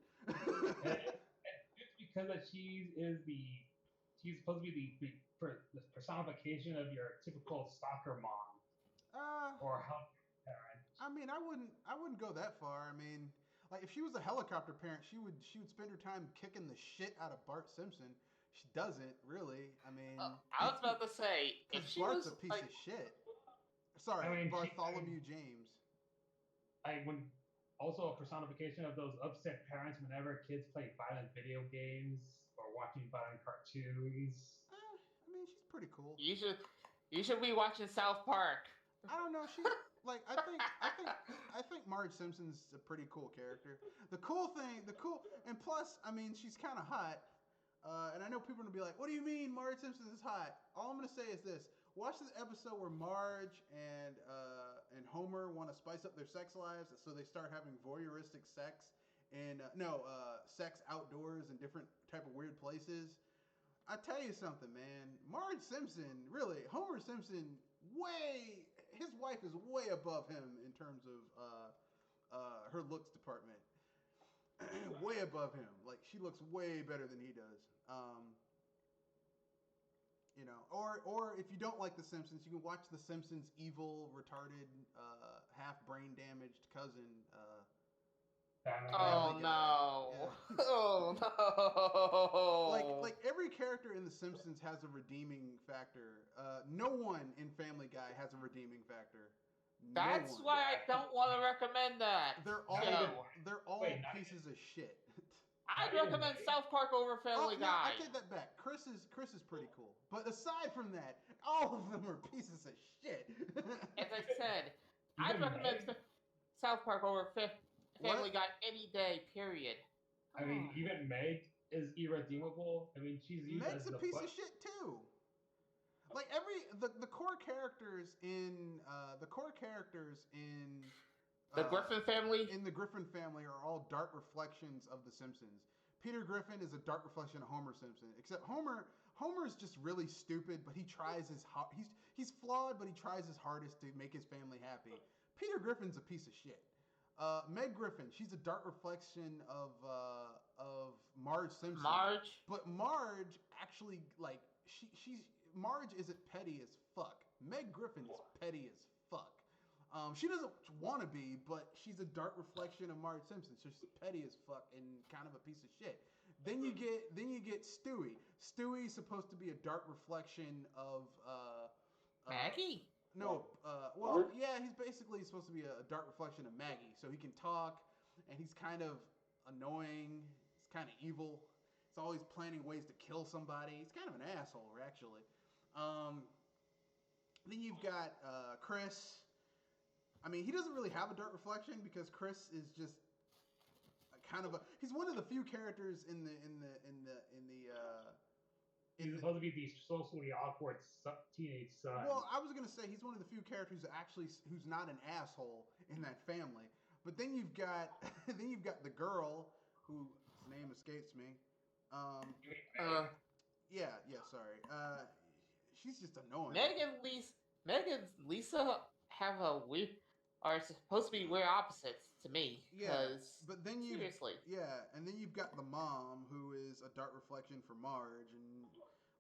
It's because that she's supposed to be the personification of your typical stalker mom or help parent.
I mean, I wouldn't go that far. I mean, like if she was a helicopter parent, she would spend her time kicking the shit out of Bart Simpson. She doesn't really. I mean,
I was about to say if she
Bart's
was
a piece of shit. Sorry, Bartholomew James.
Also a personification of those upset parents whenever kids play violent video games or watching violent cartoons.
I mean, she's pretty cool.
You should be watching South Park.
I don't know. She I think Marge Simpson's a pretty cool character. And plus, I mean, she's kind of hot. And I know people are gonna be like, "What do you mean Marge Simpson is hot?" All I'm gonna say is this: watch this episode where Marge and Homer want to spice up their sex lives, so they start having voyeuristic sex and sex outdoors in different type of weird places. I tell you something, man. Marge Simpson, really, Homer Simpson, his wife is way above him in terms of her looks department. Way above him. Like, she looks way better than he does. Or if you don't like The Simpsons, you can watch The Simpsons' evil, retarded, half brain damaged cousin.
Oh no! Yeah. Oh no!
Like every character in The Simpsons has a redeeming factor. No one in Family Guy has a redeeming factor.
That's why I don't want to recommend that.
They're all pieces of shit.
I'd recommend South Park over Family Guy.
I take that back. Chris is pretty cool, but aside from that, all of them are pieces of shit.
As I said, I'd recommend South Park over Family Guy any day. Period.
I mean, even Meg is irredeemable. I mean, she's used
Meg's
as
a piece of shit too. Like the core characters in the
Griffin family?
In the Griffin family are all dark reflections of the Simpsons. Peter Griffin is a dark reflection of Homer Simpson. Except Homer's just really stupid, but he tries he's flawed, but he tries his hardest to make his family happy. Peter Griffin's a piece of shit. Meg Griffin, she's a dark reflection of Marge Simpson.
Marge?
But Marge actually, Marge isn't petty as fuck. Meg Griffin is petty as fuck. She doesn't want to be, but she's a dark reflection of Marge Simpson. So she's petty as fuck and kind of a piece of shit. Then you get Stewie. Stewie's supposed to be a dark reflection of
Maggie?
No, well, yeah, he's basically supposed to be a dark reflection of Maggie. So he can talk, and he's kind of annoying. He's kind of evil. He's always planning ways to kill somebody. He's kind of an asshole, actually. Then you've got Chris. I mean, he doesn't really have a dark reflection because Chris is just kind of a. He's one of the few characters in the.
He's supposed to be the socially awkward teenage son.
Well, I was gonna say he's one of the few characters who's not an asshole in that family. But then you've got the girl whose name escapes me. Yeah, sorry. She's just annoying.
Meg and Lisa have a weird, are supposed to be weird opposites to me.
Yeah, but then
seriously.
Yeah, and then you've got the mom who is a dark reflection for Marge, and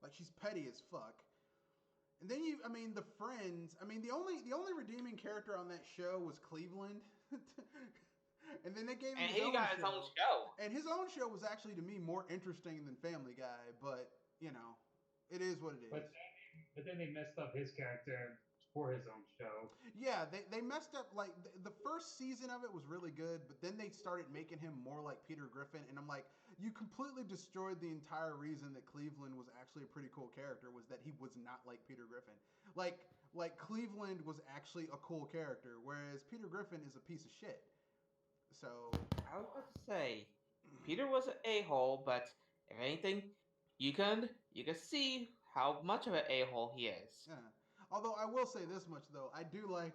like she's petty as fuck. And then the friends. I mean, the only redeeming character on that show was Cleveland. And then they gave him his own show. And his own show was actually, to me, more interesting than Family Guy. But it is what it is.
But then they messed up his character for his own show.
Yeah, they messed up. Like the first season of it was really good, but then they started making him more like Peter Griffin, and I'm like, you completely destroyed the entire reason that Cleveland was actually a pretty cool character, was that he was not like Peter Griffin. Like Cleveland was actually a cool character, whereas Peter Griffin is a piece of shit. So
I was about to say, Peter was an a-hole, but if anything, you can see how much of an a-hole he is.
Yeah. Although I will say this much though, I do like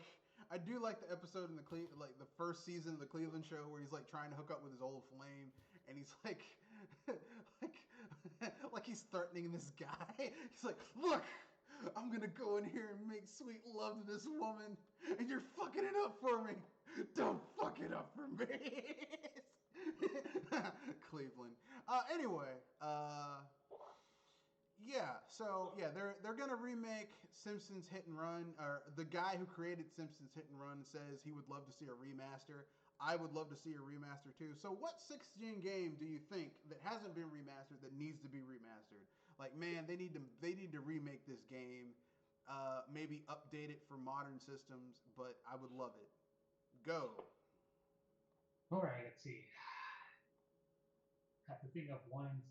the episode in the first season of the Cleveland show where he's like trying to hook up with his old flame, and he's like like he's threatening this guy. He's like, "Look, I'm gonna go in here and make sweet love to this woman, and you're fucking it up for me. Don't fuck it up for me." Cleveland. Anyway, yeah, so yeah, they're gonna remake Simpsons Hit and Run. Or the guy who created Simpsons Hit and Run says he would love to see a remaster. I would love to see a remaster too. So what 6th-gen game do you think that hasn't been remastered that needs to be remastered? Like, man, they need to remake this game, maybe update it for modern systems, but I would love it. Go.
All right, let's see. Have to think of one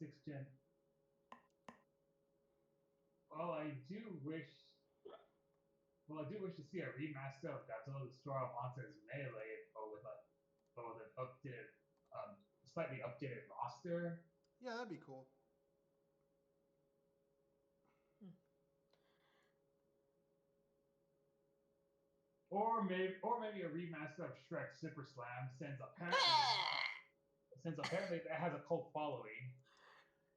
6th-gen. Well, I do wish to see a remaster of Godzilla Destroyer Monsters Melee, but with an updated, slightly updated roster.
Yeah, that'd be cool.
Or maybe a remaster of Shrek Super Slam, since apparently that has a cult following,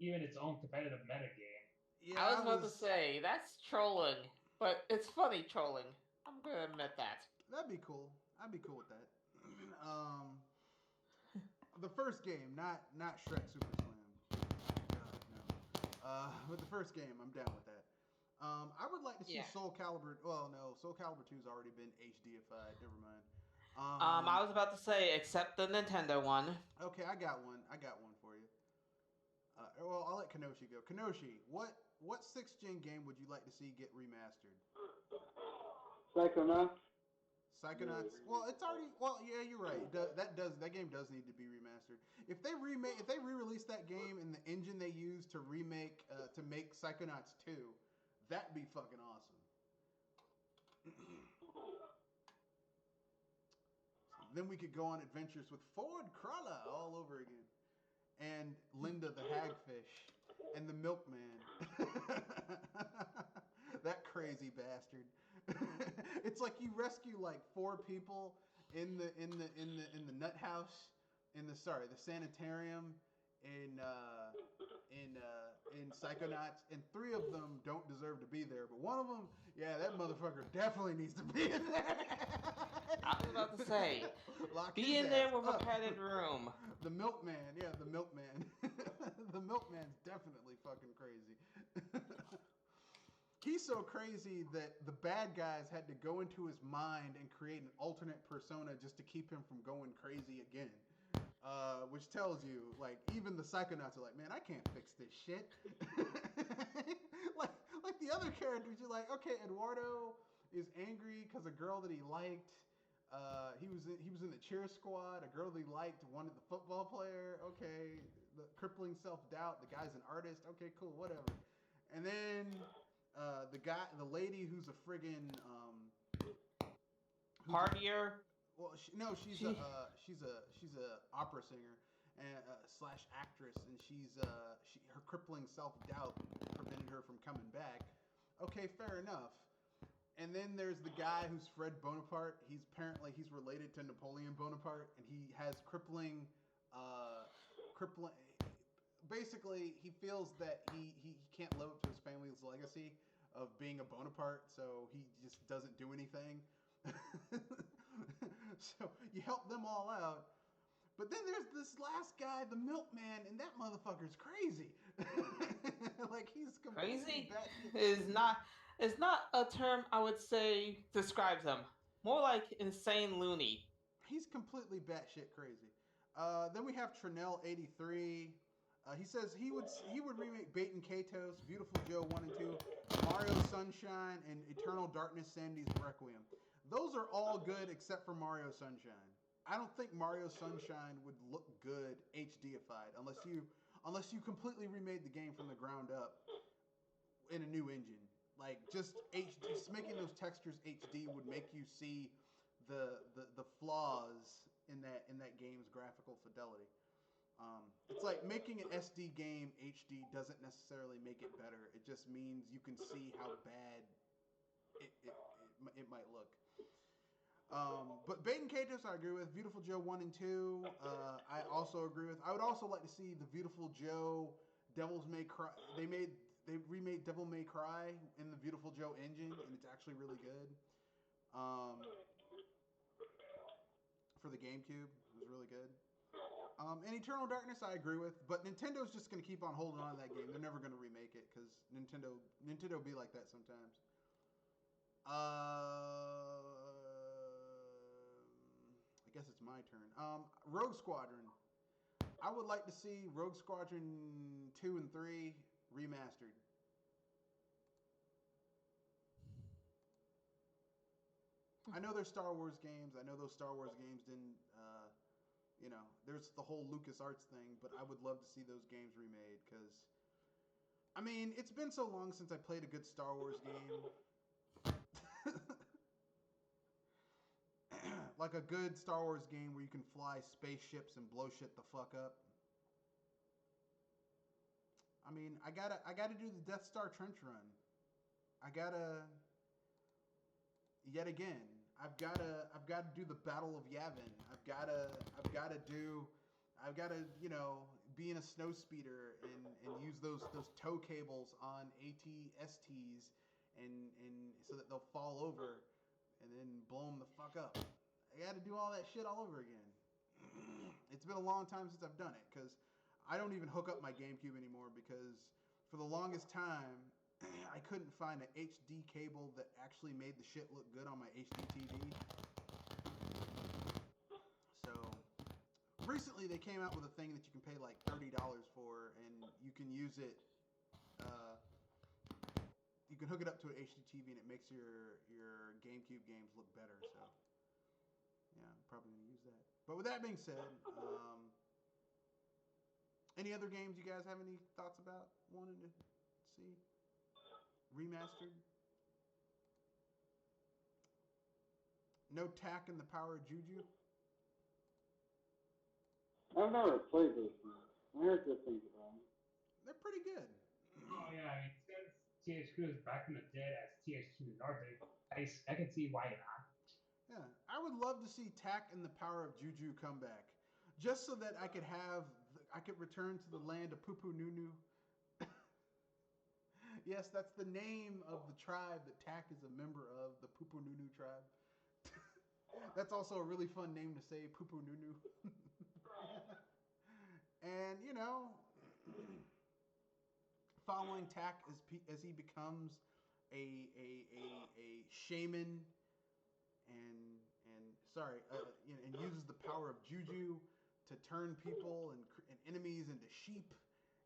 even its own competitive metagame.
Yeah, I was about to say, that's trolling, but it's funny trolling. I'm gonna admit that.
That'd be cool. I'd be cool with that. The first game, not Shrek Super Slam. God, no. But the first game, I'm down with that. I would like to see Soul Calibur. Well, no, Soul Calibur 2's already been HDified. Never mind.
I was about to say, except the Nintendo one.
Okay, I got one for you. Well, I'll let Kenoshi go. Kenoshi, what 6th-gen game would you like to see get remastered?
Psychonauts.
Psychonauts. Well, it's already. Well, yeah, you're right. That game does need to be remastered. If they re-release that game in the engine they use to make Psychonauts 2, that'd be fucking awesome. Then we could go on adventures with Ford Cruller all over again. And Linda the Hagfish. And the Milkman. That crazy bastard. It's like you rescue like 4 people in the nut house, the sanitarium in Psychonauts, and 3 of them don't deserve to be there, but one of them, yeah, that motherfucker definitely needs to be in there.
I was about to say, be in there with a padded room.
The Milkman, yeah, the Milkman. The Milkman's definitely fucking crazy. He's so crazy that the bad guys had to go into his mind and create an alternate persona just to keep him from going crazy again. Which tells you, like, even the Psychonauts are like, man, I can't fix this shit. like the other characters, you're like, okay, Eduardo is angry because a girl that he liked. He was in the cheer squad. A girl that he liked wanted the football player. Okay, the crippling self-doubt. The guy's an artist. Okay, cool, whatever. And then the lady who's a friggin'
partier.
Well, she's a opera singer and slash actress, and her crippling self-doubt prevented her from coming back. Okay, fair enough. And then there's the guy who's Fred Bonaparte. He's related to Napoleon Bonaparte, and he has crippling. Basically, he feels that he can't live up to his family's legacy of being a Bonaparte, so he just doesn't do anything. So you help them all out. But then there's this last guy, the milkman, and that motherfucker's crazy. Like, he's
crazy is not a term I would say describes him. More like insane loony.
He's completely batshit crazy. Then we have Trinell83. He says he would remake Bait and Katos, Beautiful Joe 1 and 2, Mario Sunshine, and Eternal Darkness Sandy's Requiem. Those are all good except for Mario Sunshine. I don't think Mario Sunshine would look good HDified unless you completely remade the game from the ground up in a new engine. Like, just making those textures HD would make you see the flaws in that game's graphical fidelity. It's like making an SD game HD doesn't necessarily make it better. It just means you can see how bad it might look. But Bait and Katos, I agree with. Beautiful Joe 1 and 2, I also agree with. I would also like to see the Beautiful Joe Devil's May Cry. They remade Devil May Cry in the Beautiful Joe engine, and it's actually really good. For the GameCube, it was really good. And Eternal Darkness, I agree with, but Nintendo's just going to keep on holding on to that game. They're never going to remake it because Nintendo be like that sometimes. I guess it's my turn. Rogue Squadron. I would like to see Rogue Squadron 2 and 3 remastered. I know they're Star Wars games. I know those Star Wars games didn't, there's the whole LucasArts thing, but I would love to see those games remade because, I mean, it's been so long since I played a good Star Wars game. Like a good Star Wars game where you can fly spaceships and blow shit the fuck up. I mean, I gotta do the Death Star trench run. Yet again, I've gotta do the Battle of Yavin. I've gotta be in a snow speeder and use those tow cables on AT-STs and so that they'll fall over and then blow them the fuck up. I got to do all that shit all over again. It's been a long time since I've done it because I don't even hook up my GameCube anymore because for the longest time I couldn't find an HD cable that actually made the shit look good on my HD TV. So recently they came out with a thing that you can pay like $30 for and you can use it. You can hook it up to an HD TV and it makes your GameCube games look better. So yeah, I'm probably gonna use that. But with that being said, any other games you guys have any thoughts about wanting to see remastered? No Tak and the Power of Juju?
I've never played those games. I heard good things about them.
They're pretty good.
Oh yeah, I mean, since THQ is back from the dead as THQ Nordic, I can see why not.
Yeah, I would love to see Tak and the Power of Juju come back, just so that I could return to the land of Pupu Nunu. Yes, that's the name of the tribe that Tak is a member of, the Pupu Nunu tribe. That's also a really fun name to say, Pupu Nunu. And following Tak as he becomes a shaman and and uses the power of juju to turn people and enemies into sheep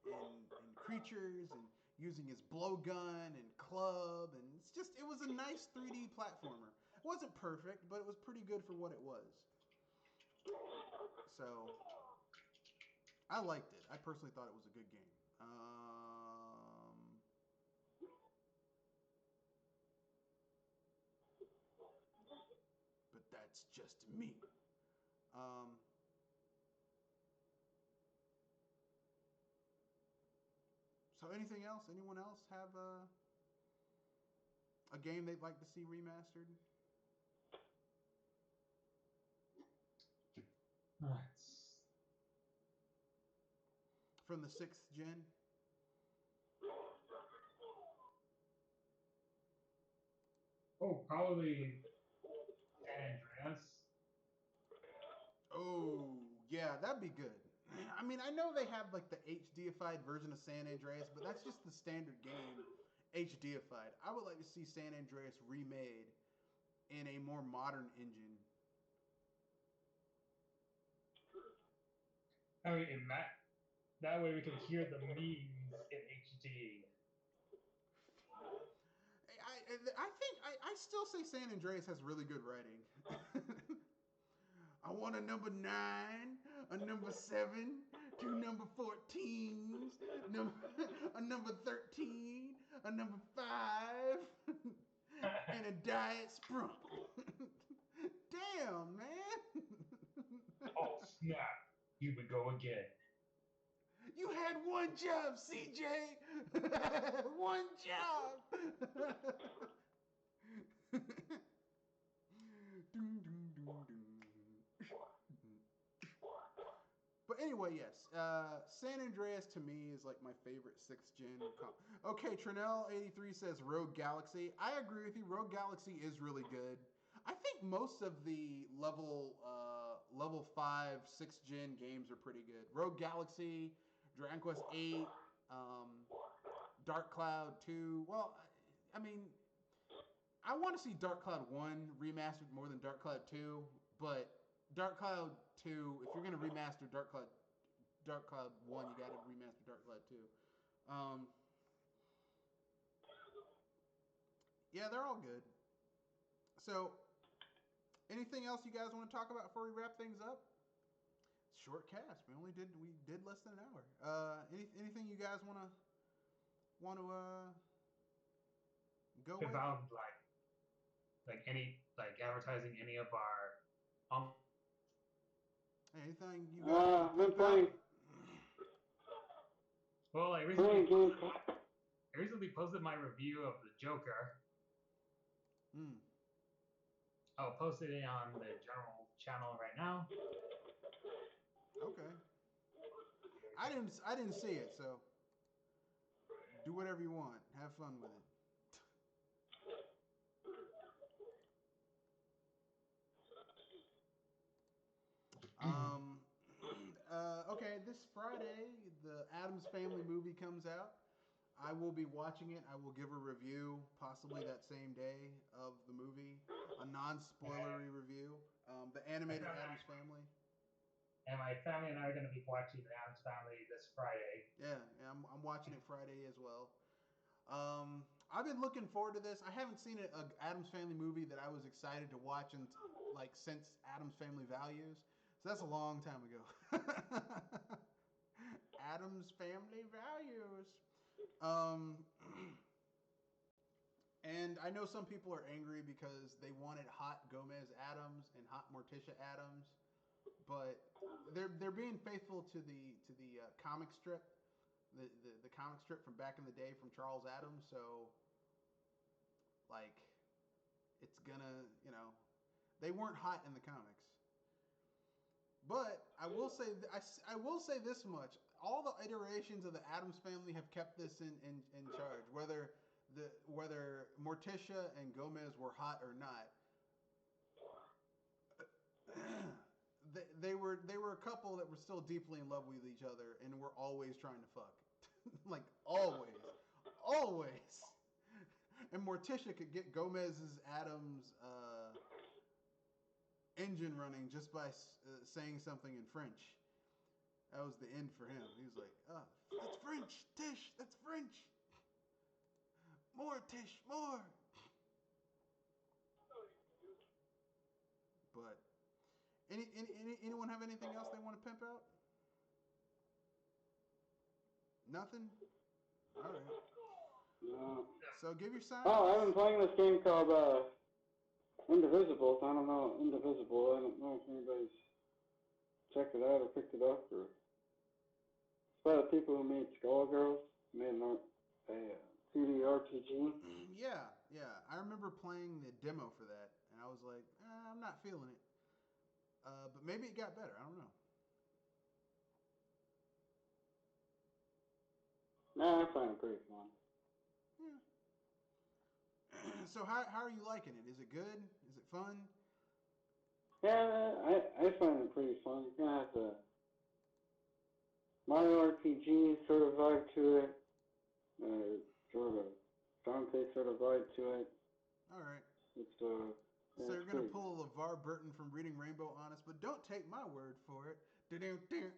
and creatures, and using his blowgun and club, and it was a nice 3D platformer. It wasn't perfect, but it was pretty good for what it was. So I liked it. I personally thought it was a good game. But that's just me. So anything else? Anyone else have a game they'd like to see remastered?
Nice.
From the 6th gen?
Oh, probably San Andreas.
Oh, yeah, that'd be good. I mean, I know they have like the HDified version of San Andreas, but that's just the standard game, HDified. I would like to see San Andreas remade in a more modern engine.
I mean, that way we can hear the memes in HD.
I still say San Andreas has really good writing. I want a number 9, a number 7, 2 number 14s, a number 13, a number 5, and a diet sprunk. Damn, man.
Oh, snap. Here we go again.
You had one job, CJ. One job. But anyway, yes, San Andreas to me is like my favorite 6th gen. Okay, Trinell83 says Rogue Galaxy. I agree with you. Rogue Galaxy is really good. I think most of the level 5 6th gen games are pretty good. Rogue Galaxy, Dragon Quest 8, Dark Cloud 2. Well, I mean, I want to see Dark Cloud 1 remastered more than Dark Cloud 2, but Dark Cloud 2, if you're going to remaster Dark Cloud 1, you got to remaster Dark Cloud 2. Yeah, they're all good. So, anything else you guys want to talk about before we wrap things up? Short cast. We did less than an hour. Anything you guys want to go with?
About advertising any of our
anything you guys
been playing.
Well, I recently posted my review of the Joker. I'll post it on the general channel right now.
Okay. I didn't see it, so do whatever you want. Have fun with it. Okay, this Friday, the Addams Family movie comes out. I will be watching it. I will give a review, possibly that same day, of the movie. A non-spoilery review. The animated Addams Family.
And my family and I are going to be watching the Addams Family this Friday.
Yeah, I'm watching it Friday as well. I've been looking forward to this. I haven't seen an Addams Family movie that I was excited to watch since Addams Family Values. So that's a long time ago. Addams Family Values. And I know some people are angry because they wanted hot Gomez Addams and hot Morticia Addams, but they're being faithful to the comic strip, the comic strip from back in the day from Charles Addams. So like, it's gonna, they weren't hot in the comics. But I will say I will say this much: all the iterations of the Addams Family have kept this in charge, whether Morticia and Gomez were hot or not. They were a couple that were still deeply in love with each other and were always trying to fuck, like always. and Morticia could get Gomez's Adams engine running just by saying something in French. That was the end for him. He was like, "Oh, that's French, Tish. That's French. More, Tish, more." But anyone have anything else they want to pimp out? Nothing. All right.
No.
So give your sign.
Oh, I've been playing this game called Indivisible. I don't know Indivisible. I don't know if anybody's checked it out or picked it up. Or it's by the people who made Skullgirls. Made a 2D RPG.
Yeah. I remember playing the demo for that, and I was like, I'm not feeling it. But maybe it got better. I don't know.
Nah, I find it pretty fun.
Yeah. So how are you liking it? Is it good? Is it fun?
Yeah, I find it pretty fun. It kind of has a Mario RPG sort of vibe to it. Sort of Dante sort of vibe to it.
All right.
It's
So you're gonna pull LeVar Burton from Reading Rainbow on us, but don't take my word for it. Reading Rainbow.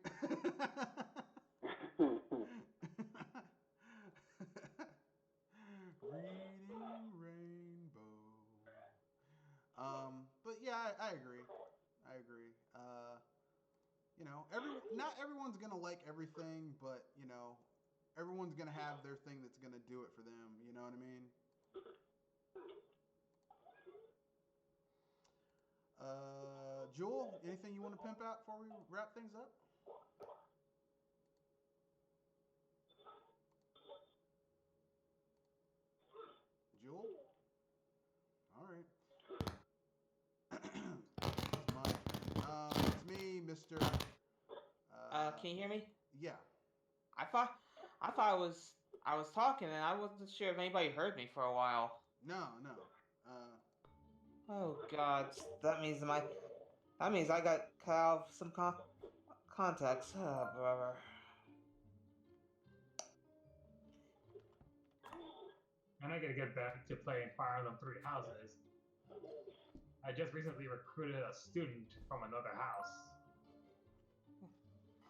But yeah, I agree. Not everyone's gonna like everything, but everyone's gonna have their thing that's gonna do it for them. You know what I mean? Jewel, anything you want to pimp out before we wrap things up? Jewel? All right. It's me, Mr.
Can you hear me?
Yeah.
I thought I was talking and I wasn't sure if anybody heard me for a while.
No.
Oh God, that means I got cut out of some context. Oh, brother.
And I gotta get back to playing Fire Emblem Three Houses. I just recently recruited a student from another house.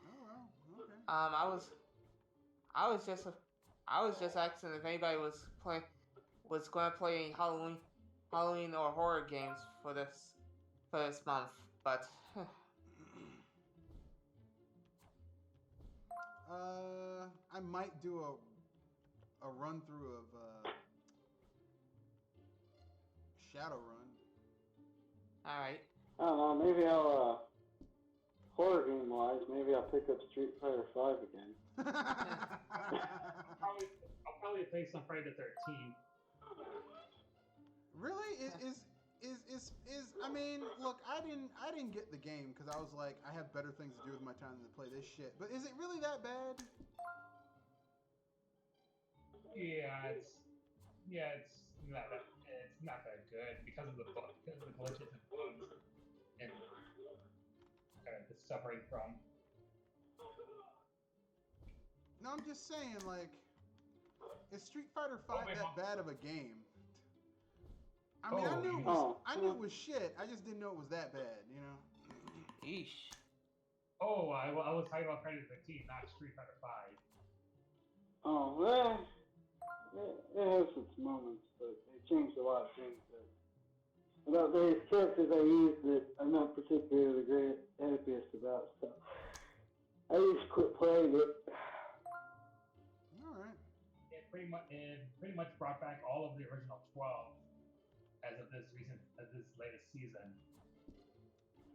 Oh well, okay.
I was just asking if anybody was going to play any Halloween or horror games for this month, but
I might do a run through of Shadowrun.
all right.
I don't know, maybe I'll, horror game wise, maybe I'll pick up Street Fighter 5 again.
I'll probably play some Friday the 13th.
Really? I mean, look, I didn't get the game because I was like, I have better things to do with my time than to play this shit. But is it really that bad?
Yeah, it's not that good because of the glitches and bugs and it's suffering from.
No, I'm just saying, like, is Street Fighter 5 that bad of a game? I mean, I knew it was shit. I just didn't know it was that bad, you know?
Yeesh.
Oh, I was talking about Friday the 13th, not Street Fighter 5.
Oh, well, it has its moments, but they changed a lot of things. About various characters I used that I'm not particularly great happiest about, so I just quit playing it.
All right.
It pretty much brought back all of the original 12 as of this latest season.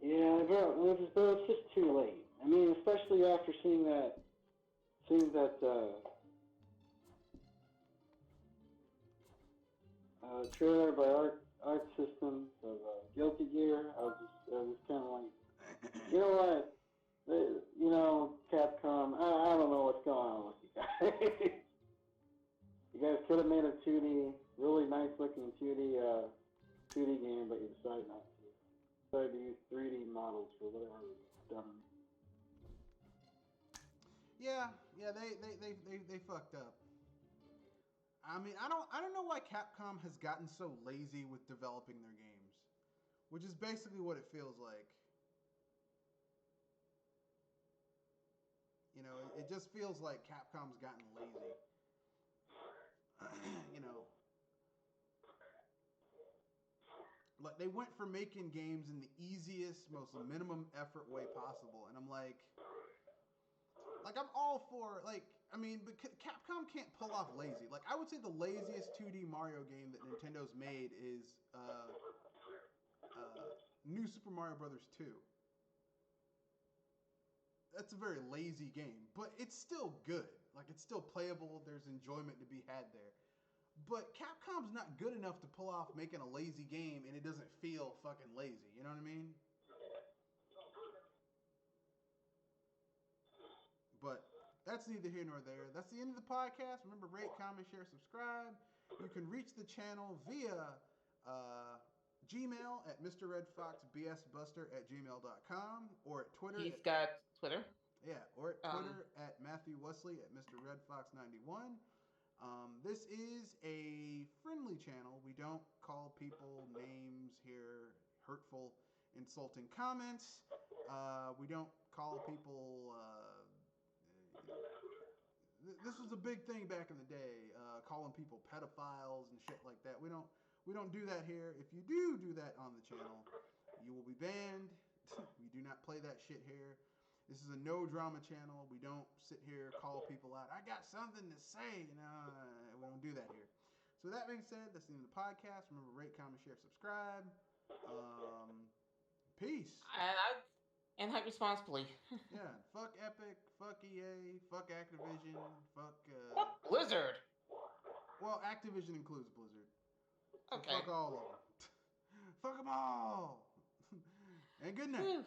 Yeah, but it's just too late. I mean, especially after seeing that trailer by Art Systems of Guilty Gear. I was kind of like, you know what? Capcom. I don't know what's going on with you guys. You guys could have made a 2D, really nice looking 2D game, but you decided not to. Decided to use 3D models for whatever was done.
Yeah, they fucked up. I I mean, I don't know why Capcom has gotten so lazy with developing their games, which is basically what it feels like. You know, it just feels like Capcom's gotten lazy. You know, like they went for making games in the easiest, most minimum effort way possible, and I'm like I'm all for I mean, but Capcom can't pull off lazy. Like I would say the laziest 2D Mario game that Nintendo's made is New Super Mario Brothers 2. That's a very lazy game, but it's still good. Like it's still playable. There's enjoyment to be had there. But Capcom's not good enough to pull off making a lazy game and it doesn't feel fucking lazy. You know what I mean? But that's neither here nor there. That's the end of the podcast. Remember, rate, comment, share, subscribe. You can reach the channel via Gmail at mrredfoxbsbuster@gmail.com or at Twitter.
He's got Twitter.
Yeah, or at Twitter at Matthew Wesley at mrredfox91. This is a friendly channel. We don't call people names here, hurtful, insulting comments. We don't call people. This was a big thing back in the day, calling people pedophiles and shit like that. We don't do that here. If you do that on the channel, you will be banned. We do not play that shit here. This is a no drama channel. We don't sit here call people out. I got something to say. No, we don't do that here. So that being said, that's the end of the podcast. Remember, rate, comment, share, subscribe. Peace.
And hype responsibly.
Yeah, fuck Epic, fuck EA, fuck Activision, fuck
Fuck Blizzard.
Well, Activision includes Blizzard. So
Okay.
fuck all of them. Fuck them all. And good night.
Whew.